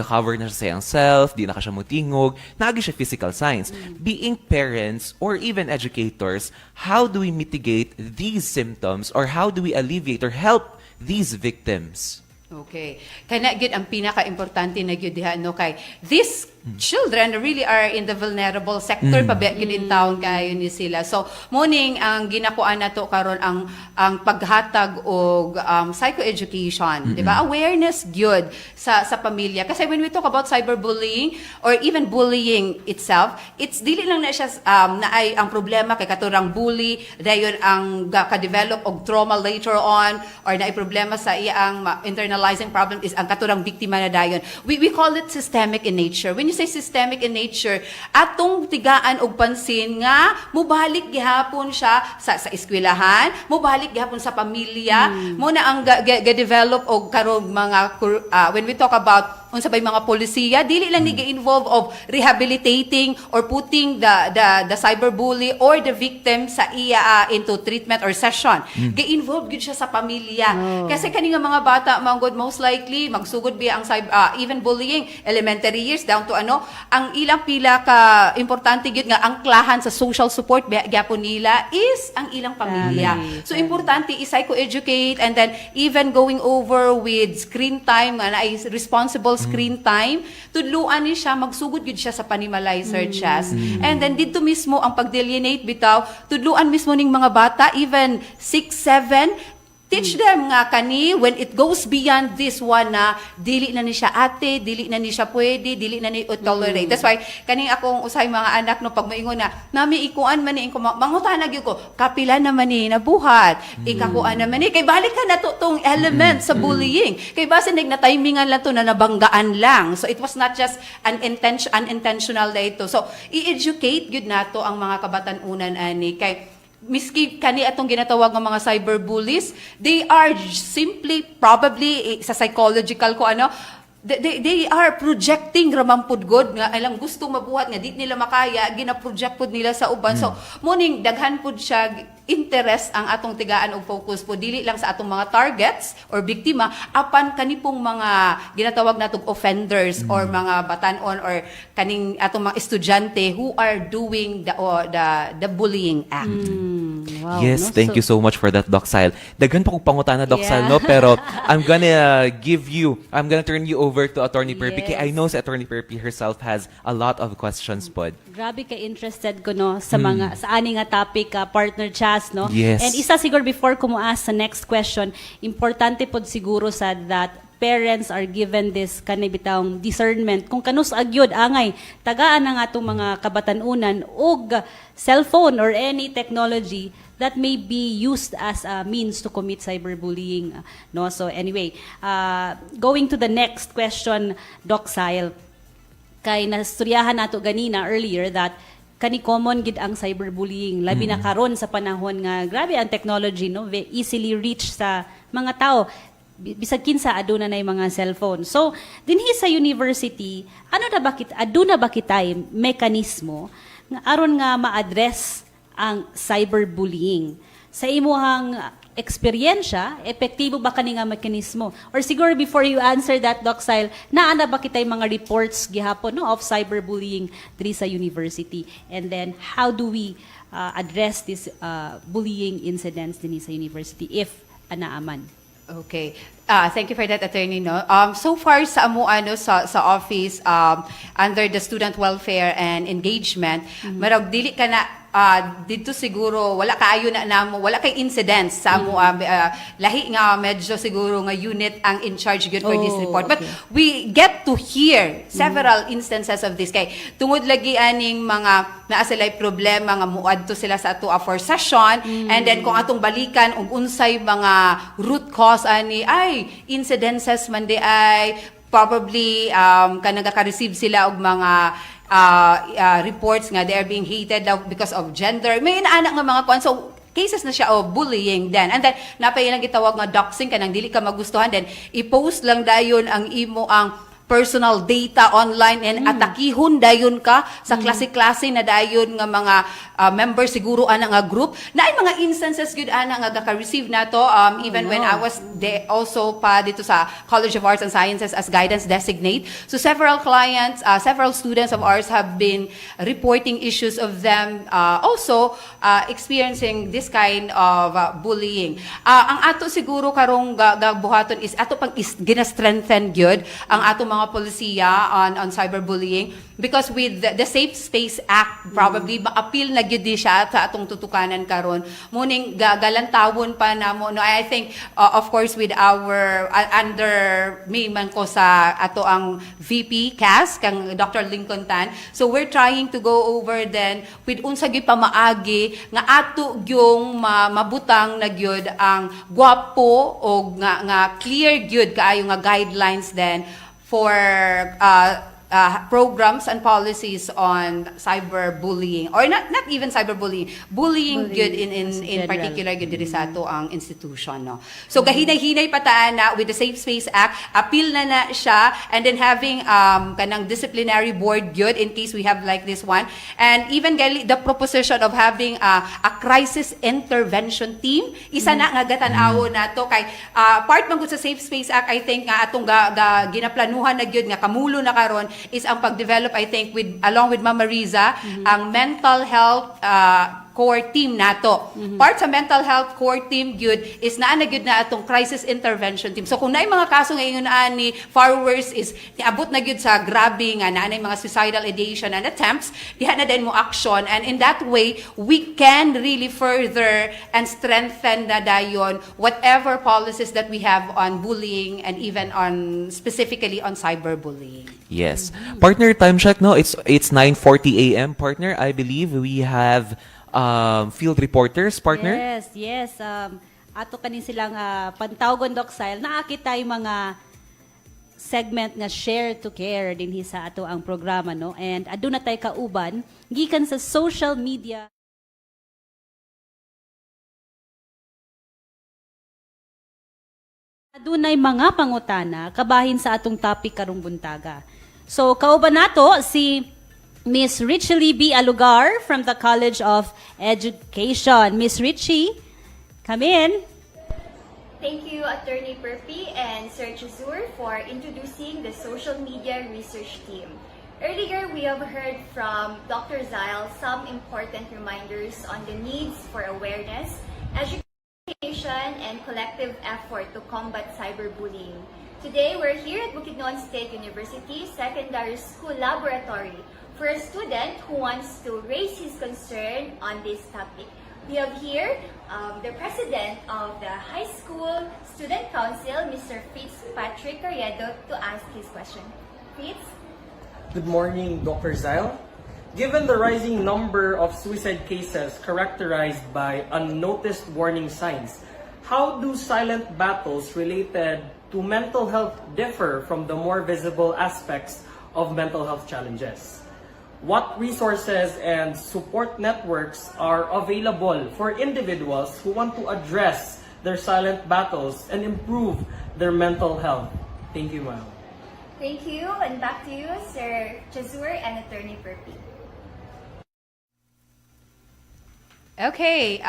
cover na siya sa iyang self, di na ka siya mutingog, naagi siya physical signs. Being parents or even educators, how do we mitigate these symptoms or how do we alleviate or help these victims? Okay. Kana gyud ang pinaka-importante na gyud diha no kay these children really are in the vulnerable sector pa gyud in town kayo ni sila. So morning ang ginakuan nato karon ang paghatag og psychoeducation, di ba? Awareness gyud sa pamilya kasi when we talk about cyberbullying or even bullying itself, it's dili lang na siya na ay ang problema kay katurang bully dayon ang ka-develop og trauma later on or na ay problema sa iyang internalizing problem is ang katurang biktima na dayon. We call it systemic in nature. When you say systemic in nature, atong tigaan og pansin nga mubalik gihapon siya sa eskwelahan, mubalik gihapon sa pamilya, mo na ang ga-develop og karong mga when we talk about unsa bay mga polisiya, dili lang ni ga-involve of rehabilitating or putting the cyberbully or the victim sa iya into treatment or session. Ga-involve gid siya sa pamilya. Kasi kani nga mga bata manggod most likely magsugod biya ang even bullying elementary years down to ang ilang pila ka importante gid nga angklahan sa social support gyapon nila is ang ilang pamilya. So importante i-psychoeducate and then even going over with screen time na ay responsible screen time, tudluan ni siya magsugod gid siya sa panimalizer chest. And then dito mismo ang pag-delineate bitaw, tudluan mismo ning mga bata even 6, 7 teach them nga kani when it goes beyond this one na dili na ni siya ate, dili na ni siya pwede, dili na ni tolerate. That's why kani akong usay mga anak no pag moingon na nami ikuan man ni ko mangutana gyud ko kapila naman ni nabuhat. Ikakuan naman ni kay balik ka na to tong element sa bullying. Kay base na timingan lang to na nabanggaan lang. So it was not just unintentional na ito. So i-educate gyud nato ang mga kabatan-unan ani kay miski kani atong ginatawag ng mga cyberbullies, they are simply probably sa psychological ko they are projecting ramampud god nga ilang gusto mabuhat nga di nila makaya gina-project pud nila sa uban. So muning daghan pud siya interest ang atong tigaan og focus po dili lang sa atong mga targets or biktima apan kanipong mga ginatawag natong offenders or mga batanon or kaning atong mga estudyante who are doing the bullying act. Wow, yes, thank you so much for that, Doc Xyle. Daghan pa kong pangutana, Doc Xyle, no? Pero I'm gonna turn you over to Attorney Perpi. Kaya I know si Attorney Perpi herself has a lot of questions pod. Grabe ka interested ko no sa mga sa ani nga topic partner Chas no. Yes. And isa siguro before ko mo ask sa next question, importante pod siguro sa that parents are given this kanibitang discernment kung kanus agyod angay tagaan na nga itong mga kabatanunan og cellphone or any technology that may be used as a means to commit cyberbullying. No? So anyway, going to the next question, Doc Xyle, kay nasturyahan nato ganina earlier that kani common gid ang cyberbullying labi na karon sa panahon nga grabe ang technology no easily reach sa mga tao bisag kinsa aduna nay mga cellphone. So dinhi sa university aduna ba kitay mekanismo nga aron nga ma-address ang cyberbullying sa imuhang eksperyensya, epektibo ba kani nga mekanismo? Or siguro before you answer that, Doc Xyle, naana ba kitay mga reports gihapon no of cyberbullying diri sa university? And then how do we address this bullying incidents dinhi sa university if anaaman? Okay. Thank you for that, Attorney. No? So far sa amo sa office under the student welfare and engagement, marag dili ka na dito siguro wala kaayo na namo wala kay incidents sa amo lahi nga medyo siguro nga unit ang in charge gyud for this report, but we get to hear several instances of this kay tungod lagi aning mga naa sila'y problema nga muadto sila sa ato for session and then kung atong balikan og unsay mga root cause ani ay incidences man di ay probably kanang ka-receive sila og mga reports nga they are being hated daw because of gender. May inaanak nga mga kwan. So, cases na siya of bullying then. And then, napailang gitawag nga doxing ka nang dili ka magustuhan. Then, i-post lang dayon ang imo ang personal data online and atakihon dayon ka sa klase-klase na dayon nga mga member siguro ana nga group na ay mga instances gud ana nga gaka-receive nato even when I was also pa dito sa College of Arts and Sciences as guidance designate. So several clients, several students of ours have been reporting issues of them also experiencing this kind of bullying. Ang ato siguro karong gabuhaton is ato pang gina-strengthen gyud ang ato mga polisiya on cyberbullying because with the Safe Space Act probably appeal na gyud siya sa atong tutukanan karon muning galantawon pa namo no I think of course with our under me man ko sa ato ang VP CAS kang Dr. Lincoln Tan, so we're trying to go over then with unsa gyud pamaagi nga ato gyung mabutang na gyud ang gwapo o nga clear gyud kaayo nga guidelines then for programs and policies on cyberbullying or not even cyberbullying, bullying good in particular good diri sa ato ang institution no. So gahinay-hinay pataan na with the Safe Space Act appeal na siya and then having kanang disciplinary board good in case we have like this one and even the proposition of having a crisis intervention team isa na nga gatan-awo nato kay part man gud sa Safe Space Act I think nga atong ginaplanuhan na gyud nga kamulo na karon is ang pag-develop I think with along with Mama Riza ang mental health core team nato. Part sa mental health core team gyud is naa na gyud na atong crisis intervention team. So kung naay mga kaso ngayon ani far worse is niabot na gyud sa grabe nga naa mga suicidal ideation and attempts, diha na din mo action and in that way we can really further and strengthen na dayon whatever policies that we have on bullying and even on specifically on cyberbullying. Yes. Partner, time check no. It's 9:40 a.m. Partner, I believe we have field reporters, partner? Yes. Ato kanin silang pantawgon Doc Xyle. Naakita yung mga segment nga share to care din sa ato ang programa no. And aduna tay kauban gikan sa social media. Adunay mga pangutana kabahin sa atong topic karong buntaga. So kauban nato si Miss Xyle Fe A from the College of Education. Miss Richie, come in. Thank you, Attorney Perpi and Sir Chazur for introducing the social media research team. Earlier, we have heard from Dr. Xyle some important reminders on the needs for awareness, education, and collective effort to combat cyberbullying. Today, we're here at Bukidnon State University Secondary School Laboratory for a student who wants to raise his concern on this topic. We have here the president of the High School Student Council, Mr. Fitzpatrick Carriedo, to ask his question. Fitz? Good morning, Dr. Xyle. Given the rising number of suicide cases characterized by unnoticed warning signs, how do silent battles related to mental health differ from the more visible aspects of mental health challenges? What resources and support networks are available for individuals who want to address their silent battles and improve their mental health? Thank you, ma'am. Thank you, and back to you, Sir Chazur and Attorney Perpi. Okay,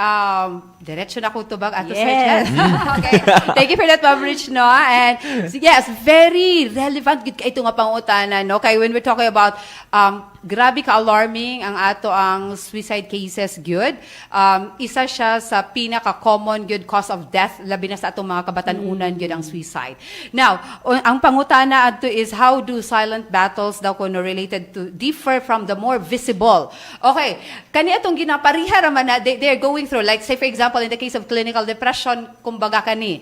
diretso na ko tubag ato Sir Chaz. Okay, thank you for that, Ma'am Rich, no? And yes, very relevant gid kay ito nga pangutana, no? Kay when we're talking about grabe ka-alarming ang ato ang suicide cases gyud. Isa siya sa pinaka-common gyud cause of death labi na sa atong mga kabatanunan gyud ang suicide. Now, ang pangutana adto is how do silent battles daw kuno related to differ from the more visible? Okay, kani atong ginapariha ra man na they're going through, like say for example in the case of clinical depression kumbaga kani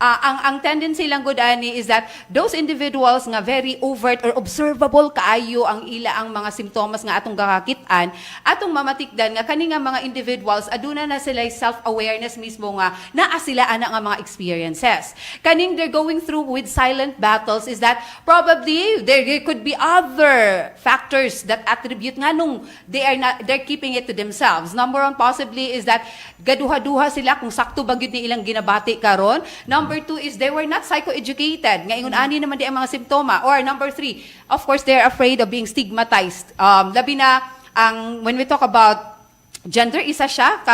ang tendency lang gud ani is that those individuals nga very overt or observable kaayo ang ila ang mga simptomas nga atong gakakitaan, atong mamatikdan nga kani nga mga individuals aduna na sila self-awareness mismo nga naa sila ana nga mga experiences. Kaning they're going through with silent battles is that probably there could be other factors that attribute nga nung they're keeping it to themselves. Number one possibly is that gaduha-duha sila kung sakto ba gyud ni ilang ginabati karon. Number two is they were not psychoeducated. Nga ingon ani naman di ang mga simptoma. Or number three, of course, they're afraid of being stigmatized. Labi na when we talk about gender, isa siya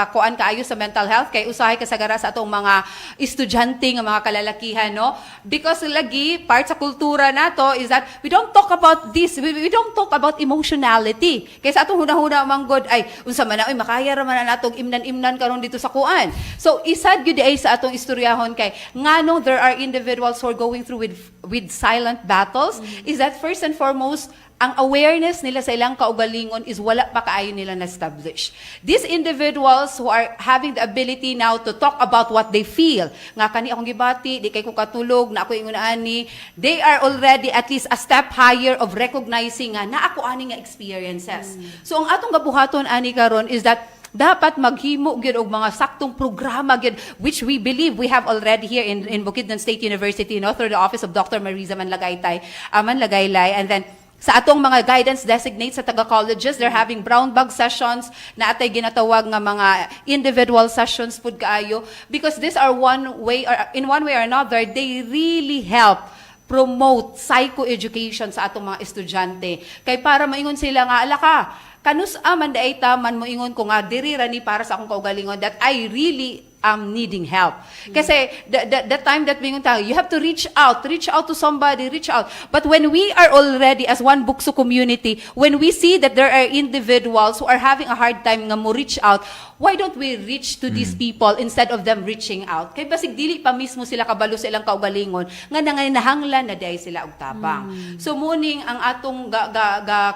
kuan kaayo sa mental health kay usahay kasagara sa atong mga estudyante nga mga kalalakihan, no? Because lagi part sa kultura nato is that we don't talk about this, we don't talk about emotionality. Kay sa atong hunahuna manggod ay unsa man na makaya ra man natong imnan-imnan karon dito sa kuan. So isad gyud ay sa atong istoryahon kay ngano there are individuals who are going through with silent battles is that first and foremost ang awareness nila sa ilang kaugalingon is wala pa kaayo nila na-establish. These individuals who are having the ability now to talk about what they feel, nga kani akong gibati, di kay ko katulog, na ako ingon ani, they are already at least a step higher of recognizing nga na ako ani nga experiences. So ang atong gabuhaton ani karon is that dapat maghimo gyud og mga saktong programa gyud which we believe we have already here in Bukidnon State University, no, through the office of Dr. Marisa Manlagaylay, and then sa atong mga guidance designates sa taga-colleges, they're having brown bag sessions na atay ginatawag nga mga individual sessions pud kaayo because these are one way or another they really help promote psychoeducation sa atong mga estudyante. Kay para maingon sila nga ala ka kanus man daay taman mo ingon ko nga diri ra ni para sa akong kaugalingon that I really am needing help. Kasi the time that we you have to reach out to somebody, reach out. But when we are already as one BukSU community, when we see that there are individuals who are having a hard time nga mo reach out, why don't we reach to these people instead of them reaching out? Kay basig dili pa mismo sila kabalo sa ilang kaugalingon nga nanginahanglan na diay sila og tabang. So muning ang atong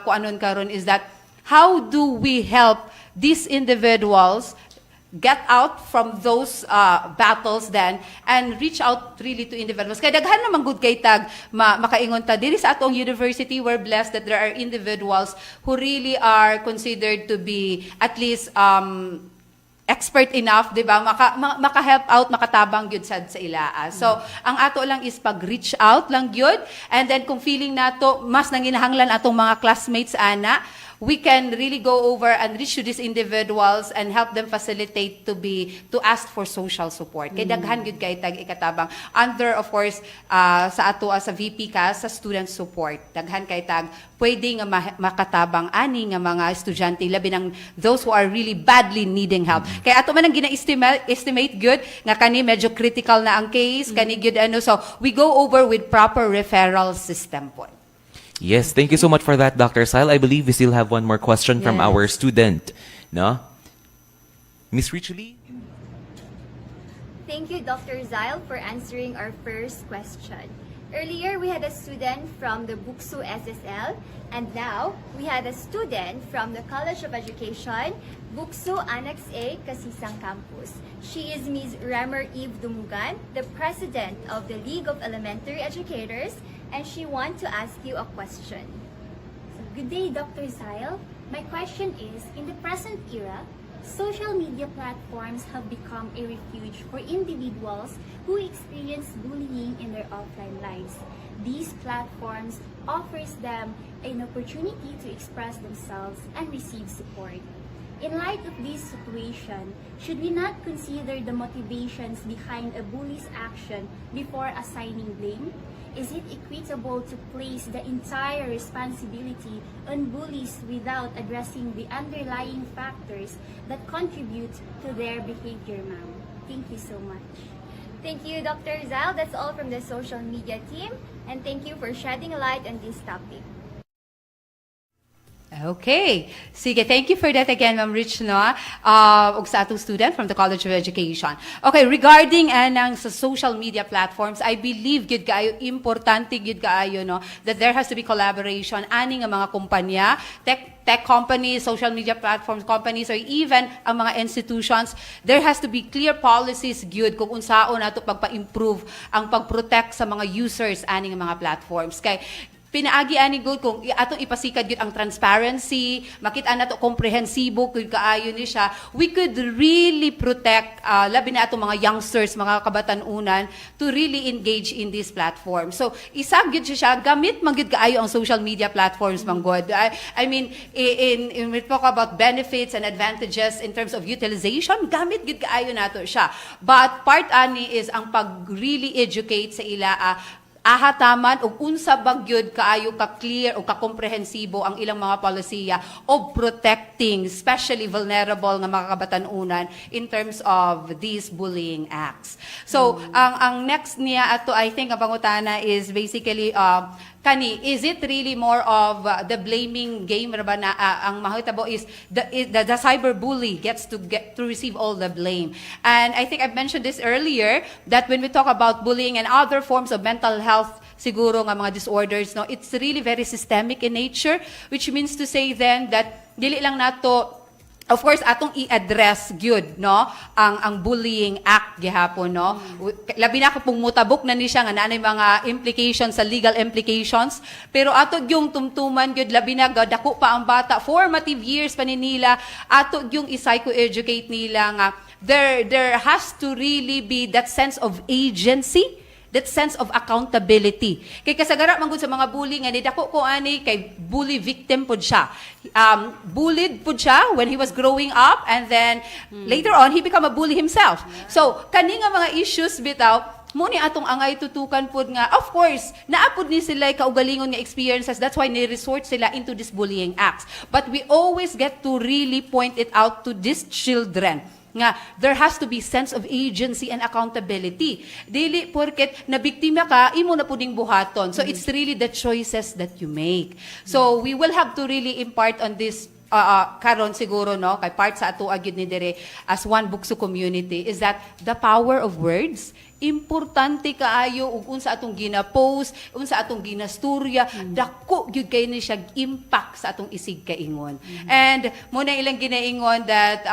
kuanon karon is that how do we help these individuals get out from those battles then and reach out really to individuals. Kaya daghan naman good kay tag makaingon ta diri sa atong university, we're blessed that there are individuals who really are considered to be at least expert enough, di ba? Maka-help out, makatabang gyud sad sa ilaa. So, ang ato lang is pag-reach out lang gyud, and then kung feeling nato mas nanginahanglan atong mga classmates ana, we can really go over and reach to these individuals and help them facilitate to ask for social support. Kay daghan gyud kay tag ikatabang under of course sa ato sa VP ka sa student support. Daghan kay tag pwede nga makatabang ani nga mga estudyante labi ng those who are really badly needing help. Kay ato man ang gina-estimate gyud nga kani medyo critical na ang case, kani gyud so we go over with proper referral system po. Yes, thank you so much for that, Dr. Xyle. I believe we still have one more question from our student, no? Miss Richely? Thank you, Dr. Xyle, for answering our first question. Earlier, we had a student from the BukSU SSL, and now we had a student from the College of Education, BukSU Annex A, Kasisang Campus. She is Ms. Remer Eve Dumugan, the President of the League of Elementary Educators, and she wants to ask you a question. Good day, Dr. Xyle. My question is, in the present era, social media platforms have become a refuge for individuals who experience bullying in their offline lives. These platforms offers them an opportunity to express themselves and receive support. In light of this situation, should we not consider the motivations behind a bully's action before assigning blame? Is it equitable to place the entire responsibility on bullies without addressing the underlying factors that contribute to their behavior, ma'am? Thank you so much. Thank you, Dr. Xyle. That's all from the social media team, and thank you for shedding light on this topic. Okay. Sige, thank you for that again, Ma'am Rich, no? Ug sa atong student from the College of Education. Okay, regarding anang sa social media platforms, I believe gid kaayo importante gid kaayo, no, that there has to be collaboration ani nga mga kumpanya, tech companies, social media platforms companies, or even ang mga institutions. There has to be clear policies gyud kung unsaon nato pagpa-improve ang pag-protect sa mga users ani nga mga platforms. Kay pinaagi ani good kung atong ipasikat gyud ang transparency, makita nato komprehensibo kung kaayo ni siya, we could really protect labi na atong mga youngsters, mga kabatanunan to really engage in this platform. So isa gyud siya gamit man gyud kaayo ang social media platforms man good. I mean in we talk about benefits and advantages in terms of utilization, gamit gyud kaayo nato siya. But part ani is ang pag really educate sa ila ahataman o unsa bagyod kaayo ka-clear o ka-komprehensibo ang ilang mga polisiya of protecting especially vulnerable nga mga kabatanunan in terms of these bullying acts. So, ang next niya ato, I think, ang pangutana is basically, kani, is it really more of the blaming game ba na ang mahitabo is the cyberbully gets to receive all the blame. And I think I've mentioned this earlier that when we talk about bullying and other forms of mental health siguro nga mga disorders, no, it's really very systemic in nature, which means to say then that dili lang nato, of course, atong i-address gyud, no, ang bullying act gihapon, no. Labi na kung mutabok na ni siya nga naanay mga implications sa legal implications, pero ato yung tumtuman gyud labi na dako pa ang bata, formative years pa ni nila, ato yung i-psycho-educate nila nga there has to really be that sense of agency, that sense of accountability. Kay kasagara man gud sa mga bully nga dako ko ani kay bully victim pud siya. Bullied pud siya when he was growing up, and then later on he become a bully himself. So kani nga mga issues bitaw mo ni atong angay tutukan pud nga, of course naapod ni sila kaugalingon nga experiences, that's why ni resort sila into this bullying acts. But we always get to really point it out to these children nga there has to be sense of agency and accountability. Dili porket nabiktima ka, imo na puding buhaton. So it's really the choices that you make. So we will have to really impart on this karon siguro, no, kay part sa ato agid ni dire as one BukSU community is that the power of words importante kaayo ug unsa atong gina-post, unsa atong ginasturya, dako gyud kay ni siya impact sa atong isig kaingon. And mo na ilang ginaingon that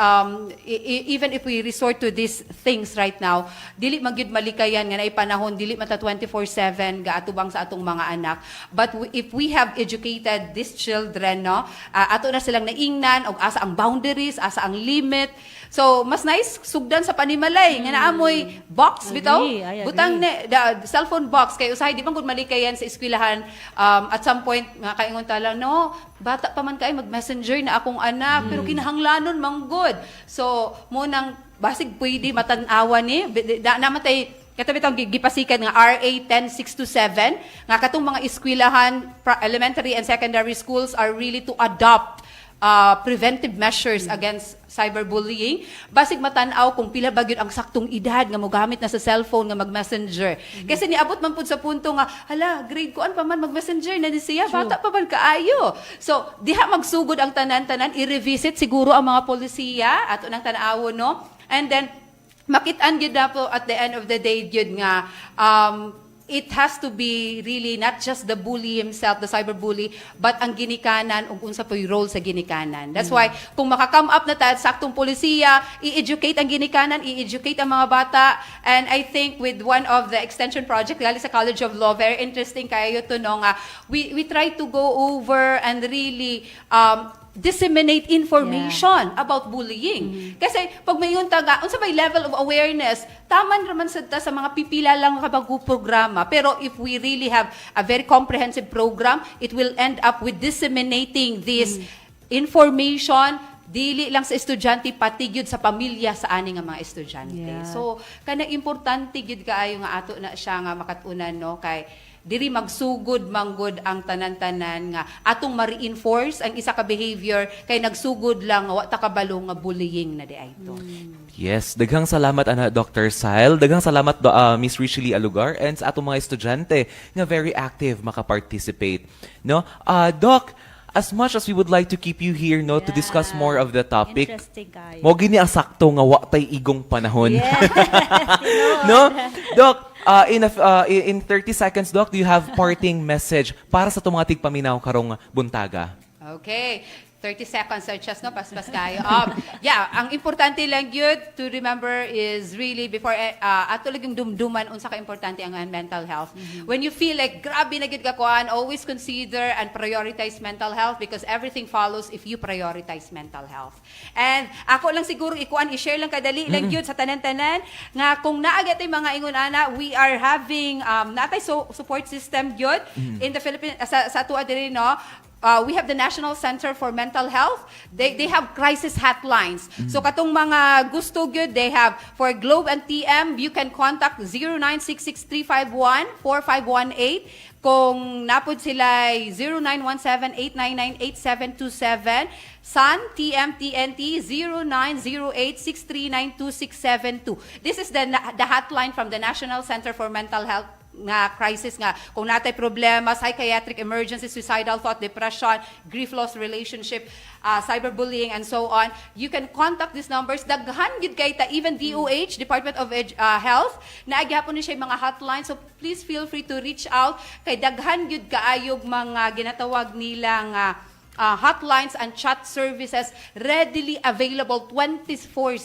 even if we resort to these things right now, dili man gyud malikayan nga naay panahon, dili mata 24/7 gaatubang sa atong mga anak. But if we have educated these children, no, ato na silang naingnan og asa ang boundaries, asa ang limit. So mas nice sugdan sa panimalay nga naamoy box bitaw, butang the cellphone box kay usahay di man gud malikayan sa eskwelahan. At some point nga kaingon tala, no, bata pa man kay mag-messenger na akong anak, pero kinahanglanon man good. So mo nang basig pwede matan-awa ni namatay katabi tawag gipasikan nga RA 10627 nga katong mga eskwelahan, elementary and secondary schools are really to adopt preventive measures against cyberbullying. Basig matanaw kung pila ba gyud ang saktong edad nga mogamit na sa cellphone nga mag-messenger. Kasi niabot man pud sa punto nga hala, grade ko an pa man mag-messenger na di siya, bata pa man kaayo. So diha magsugod ang tanan-tanan, i-revisit siguro ang mga polisiya ato nang tan-awon, no. And then makit-an gyud na po at the end of the day gyud nga it has to be really not just the bully himself, the cyberbully, but ang ginikanan ug unsa po yung role sa ginikanan. That's why kung maka-come up na tayo saktong polisiya, i-educate ang ginikanan, i-educate ang mga bata. And I think with one of the extension project lalo sa College of Law, very interesting kayo to, no, nga we try to go over and really disseminate information about bullying. Kasi pag may yung taga, unsa may level of awareness, taman raman sa mga pipila lang kapag programa. Pero if we really have a very comprehensive program, it will end up with disseminating this information dili lang sa estudyante, pati gyud sa pamilya sa ani nga mga estudyante. So kana importante gyud kaayo nga ato na siya nga makatunan, no, kay diri magsugod manggod ang tanan-tanan nga atong ma-reinforce ang isa ka behavior kay nagsugod lang nga wa ta kabalo nga bullying na di ay to. Yes, daghang salamat ana Dr. Xyle, daghang salamat Miss Richely Alugar and sa atong mga estudyante nga very active maka-participate, no. Doc, as much as we would like to keep you here, no, to discuss more of the topic, Interesting kayo. mo gini ang sakto nga wa tay igong panahon. Yes, no? Doc, in 30 seconds, Doc, do you have parting message para sa tumatig paminaw karong buntaga? Okay. 30 seconds, Sir Chas, no? Paspas kayo. Yeah, ang importante lang yun to remember is really before, ato lang yung dumduman unsa ka importante ang mental health. When you feel like grabe na gid ka kuan, always consider and prioritize mental health because everything follows if you prioritize mental health. And ako lang siguro i-share lang kadali lang yun sa tanan-tanan nga kung naagat ay mga ingon ana, we are having natay support system yun in the Philippines sa ato adiri, no? We have the National Center for Mental Health. They have crisis hotlines. So katong mga gusto good, they have for Globe and TM, you can contact 0966-351-4518. Kung napod sila 0917-899-8727. Sun, TM, TNT, 0908-639-2672. This is the hotline from the National Center for Mental Health nga crisis nga kung natay problema, psychiatric emergency, suicidal thought, depression, grief loss relationship, cyberbullying and so on, you can contact these numbers. Daghan gid kay ta, even DOH, Department of Health, naagyapon ni siya mga hotline, so please feel free to reach out kay daghan gid kaayog mga ginatawag nilang hotlines and chat services readily available 24/7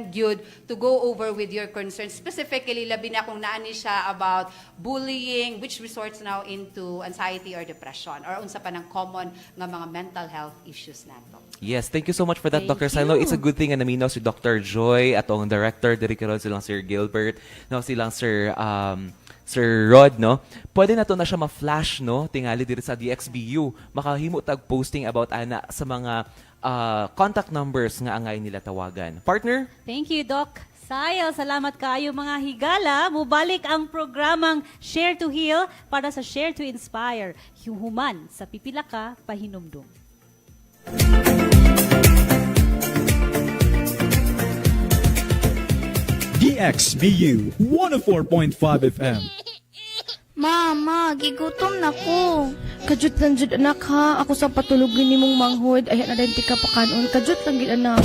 good to go over with your concerns. Specifically, labi na kung naani siya about bullying, which resorts now into anxiety or depression, or unsa pa ng common nga mga mental health issues nato. Yes, thank you so much for that, Thank Dr. Xyle. you. It's a good thing na naminaw si Dr. Joy at ang director, dirikaron silang Sir Gilbert, no, silang Sir Rod, no? Pwede na to na siya ma-flash, no? Tingali dito sa DXBU. Makahimo tag posting about ana sa mga contact numbers nga angay nila tawagan. Partner? Thank you, Doc Xyle. Salamat kayo mga higala. Mubalik ang programang Share to Heal para sa Share to Inspire. Human sa pipila ka pahinumdum. DXBU 104.5 FM. Mama, gigutom na ko. Kajut lang jud anak ha. Ako sa patulogin ni mong manghod. Ay na din tika pakanon. Kajut lang gid anak.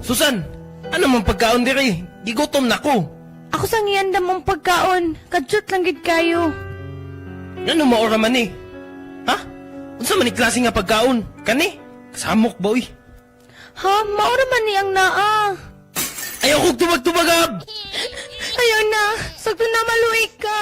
Susan, ano mong pagkaon diri? Gigutom na ko. Ako sa ngiyanda mong pagkaon. Kajut lang gid kayo. Ano mo ora man ni? Ha? Unsa man ni klase nga pagkaon? Kani? Kasamok boy. Ha? Maura man ni ang naa. Ayaw kong tubag-tubagab! Ayaw na. Sagto na maluik ka.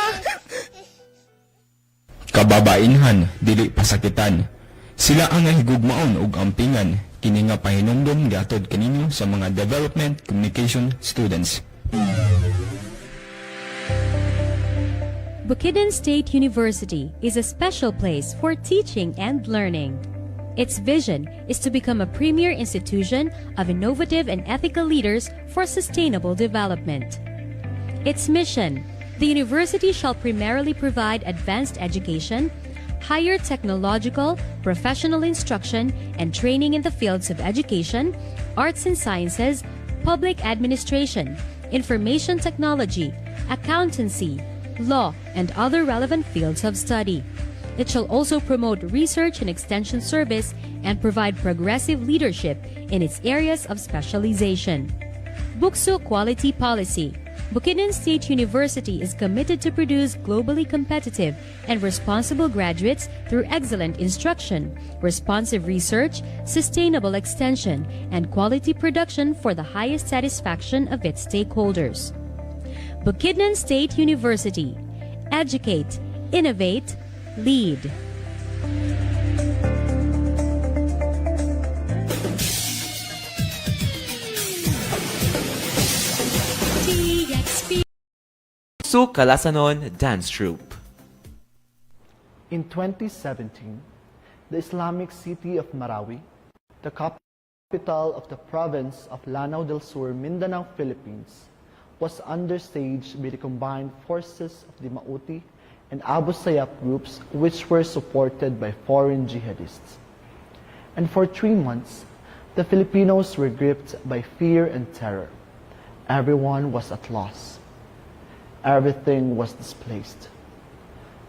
Kababainhan, dili pasakitan. Sila ang higugmaon ug ampingan kini nga pahinumdom gatod kaninyo sa mga development communication students. Bukidnon State University is a special place for teaching and learning. Its vision is to become a premier institution of innovative and ethical leaders for sustainable development. Its mission: the university shall primarily provide advanced education, higher technological, professional instruction, and training in the fields of education, arts and sciences, public administration, information technology, accountancy, law, and other relevant fields of study. It shall also promote research and extension service and provide progressive leadership in its areas of specialization. BukSU Quality Policy. Bukidnon State University is committed to produce globally competitive and responsible graduates through excellent instruction, responsive research, sustainable extension, and quality production for the highest satisfaction of its stakeholders. Bukidnon State University. Educate, innovate, lead. BukSU Kalasanon Dance Troupe. In 2017, the Islamic city of Marawi, the capital of the province of Lanao del Sur, Mindanao, Philippines, was understaged by the combined forces of the Mauti and Abu Sayyaf groups, which were supported by foreign jihadists. And for 3 months, the Filipinos were gripped by fear and terror. Everyone was at loss. Everything was displaced.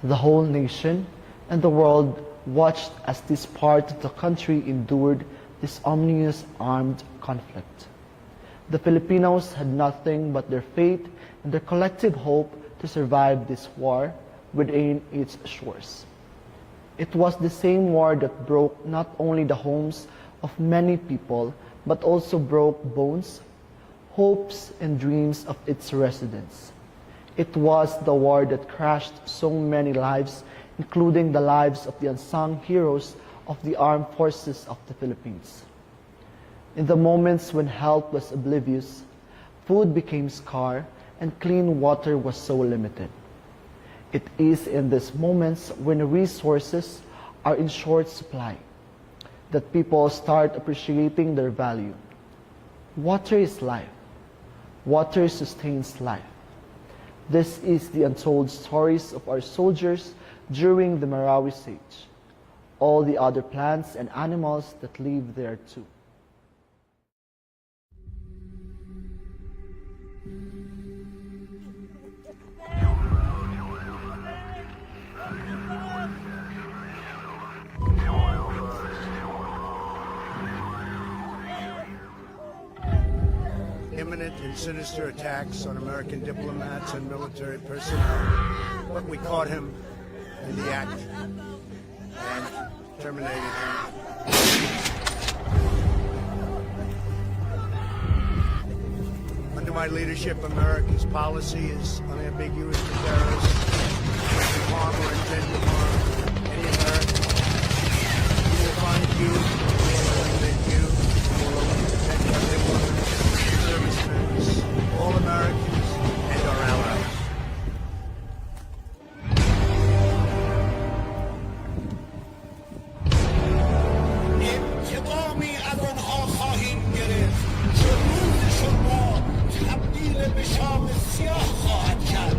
The whole nation and the world watched as this part of the country endured this ominous armed conflict. The Filipinos had nothing but their faith and their collective hope to survive this war within its shores. It was the same war that broke not only the homes of many people, but also broke bones, hopes, and dreams of its residents. It was the war that crushed so many lives, including the lives of the unsung heroes of the armed forces of the Philippines. In the moments when health was oblivious, food became scarce, and clean water was so limited. It is in these moments when resources are in short supply that people start appreciating their value. Water is life. Water sustains life. This is the untold stories of our soldiers during the Marawi siege, all the other plants and animals that live there too. Imminent and sinister attacks on American diplomats and military personnel, but we caught him in the act and terminated him. Under my leadership, America's policy is unambiguous to terrorists who harm or intend to harm any American. We will find you, we will eliminate you, we will protect our diplomats, servicemen, all Americans, and our allies. انتقامی از آنها خواهیم گرفت که روز شما تبدیل به شام سیاه خواهد کرد.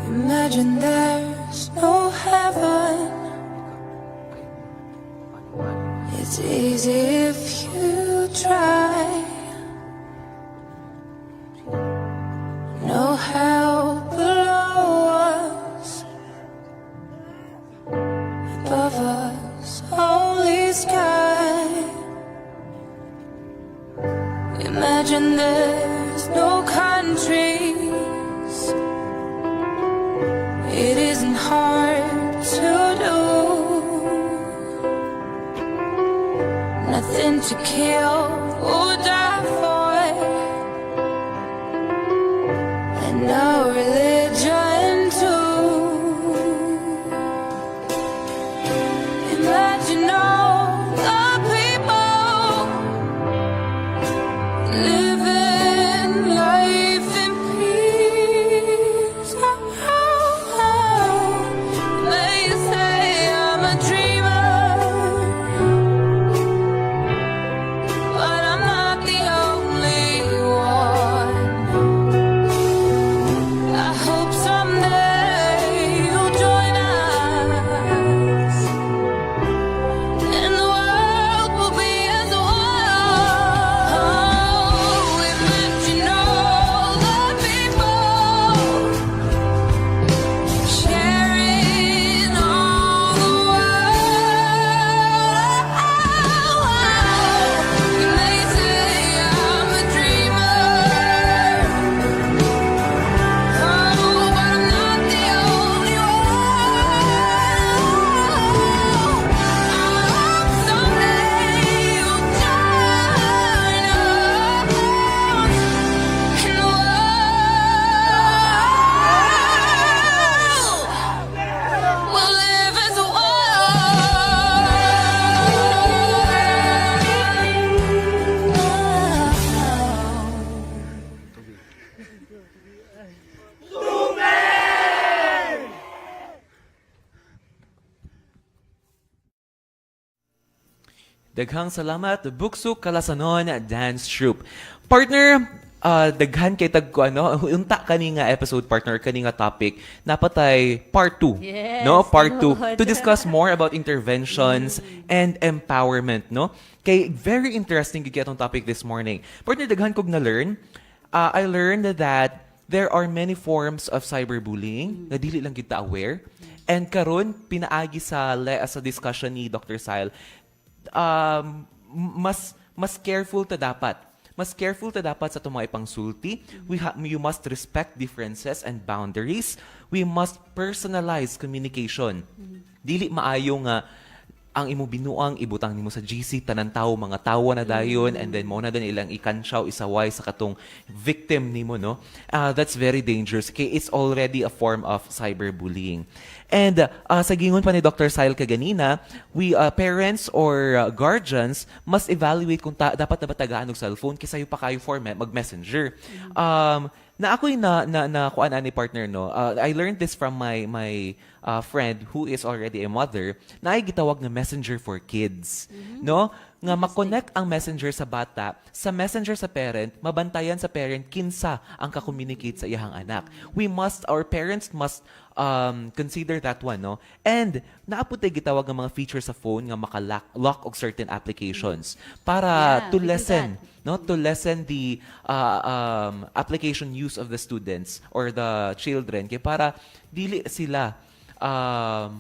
Imagine there's no heaven. It's easy if you try. No hell below us, above us only sky. Imagine there's no countries. It isn't hard to do. Nothing to kill or die for, and no religion too. Imagine all the people living life in peace. They say I'm a dreamer, but I'm not. Daghang salamat, BukSU Kalasanon Dance Troupe. Partner, daghan kay tag ko unta kani nga episode partner kani nga topic napatay part 2. Yes, No, part 2 tinuod. to discuss more about interventions and empowerment, no? Kay very interesting gyud atong topic this morning. Partner, daghan kog na learn. I learned that there are many forms of cyberbullying na dili lang kita aware. And karon pinaagi sa discussion ni Dr. Xyle, mas careful ta dapat. Mas careful ta dapat sa itong mga ipangsulti. You must respect differences and boundaries. We must personalize communication. Dili maayo nga ang imo binuang ibutang nimo sa GC tanan tawo mga tawa na dayon and then mo na din ilang ikansyaw isaway sa katong victim nimo, no? That's very dangerous. Okay, it's already a form of cyberbullying. And sa gingon pa ni Dr. Xyle kaganina, we parents or guardians must evaluate kung dapat na ba tagaan og cellphone kaysa pa kayo format mag-messenger. Na ako'y na kuan ani partner, no? I learned this from my friend who is already a mother na ay gitawag na messenger for kids, no? Nga makonect ang messenger sa bata sa messenger sa parent, mabantayan sa parent kinsa ang ka-communicate sa iyang anak. Our parents must consider that one, no? And naaputay gitawag ng mga features sa phone nga maka-lock og certain applications para to lessen the application use of the students or the children kay para dili sila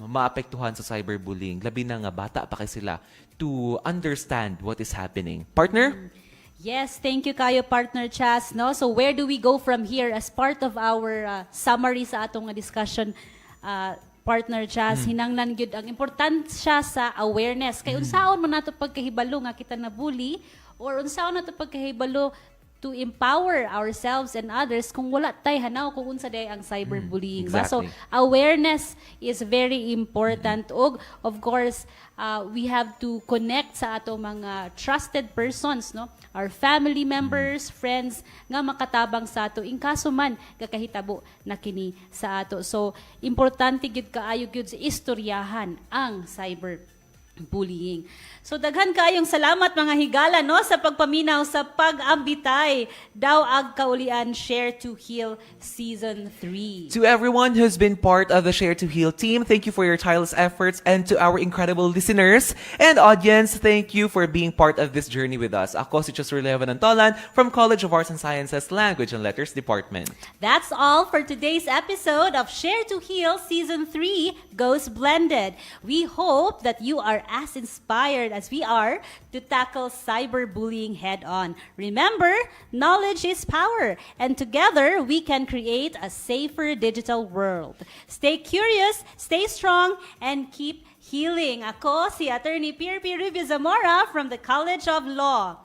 maapektuhan sa cyberbullying. Labi na nga bata pa kay sila to understand what is happening. Partner? Yes, thank you kayo, Partner Chas. No? So where do we go from here as part of our summary sa atong discussion, Partner Chas? Hinanglan gyud ang importansya sa awareness. Kay unsaon man nato pagkahibalo nga kita na bully or unsaon nato pagkahibalo to empower ourselves and others kung wala tay hanaw kung unsa day ang cyberbullying. Exactly. So awareness is very important. Og of course, we have to connect sa ato mga trusted persons, no? Our family members, friends nga makatabang sa ato in kaso man kakahitabo na kini sa ato. So importante gyud kaayo gyud sa istoryahan ang cyberbullying. So daghan kaayong salamat mga higala, no, sa pagpaminaw sa pag-ambitay daw ag kaulian Share to Heal Season 3. To everyone who's been part of the Share to Heal team, thank you for your tireless efforts, and to our incredible listeners and audience, thank you for being part of this journey with us. Ako si Chusur Antolan from College of Arts and Sciences Language and Letters Department. That's all for today's episode of Share to Heal Season 3 Goes Blended. We hope that you are as inspired as we are to tackle cyberbullying head-on. Remember, knowledge is power, and together we can create a safer digital world. Stay curious, stay strong, and keep healing. Ako si Attorney P. Rubio Zamora from the College of Law.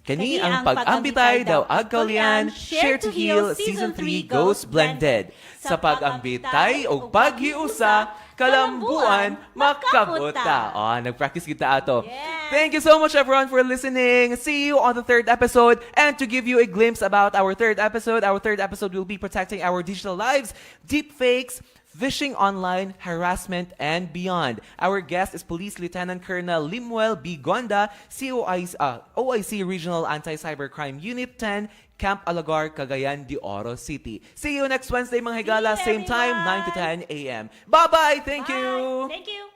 Kani ang pag-ambitay daw ag kaulian, Share to Heal Season 3 Goes Blended. Sa pag-ambitay o paghiusa, kalambuan makabuta. Nag-practice kita ato. Thank you so much everyone for listening. See you on the third episode. And to give you a glimpse about our third episode will be protecting our digital lives, deepfakes, phishing online, harassment, and beyond. Our guest is Police Lieutenant Colonel Limuel B. Gonda, OIC Regional Anti-Cybercrime Unit 10, Camp Alagar, Cagayan de Oro City. See you next Wednesday, mga higala, same time, 9 to 10 a.m. Bye-bye! Thank you! Thank you!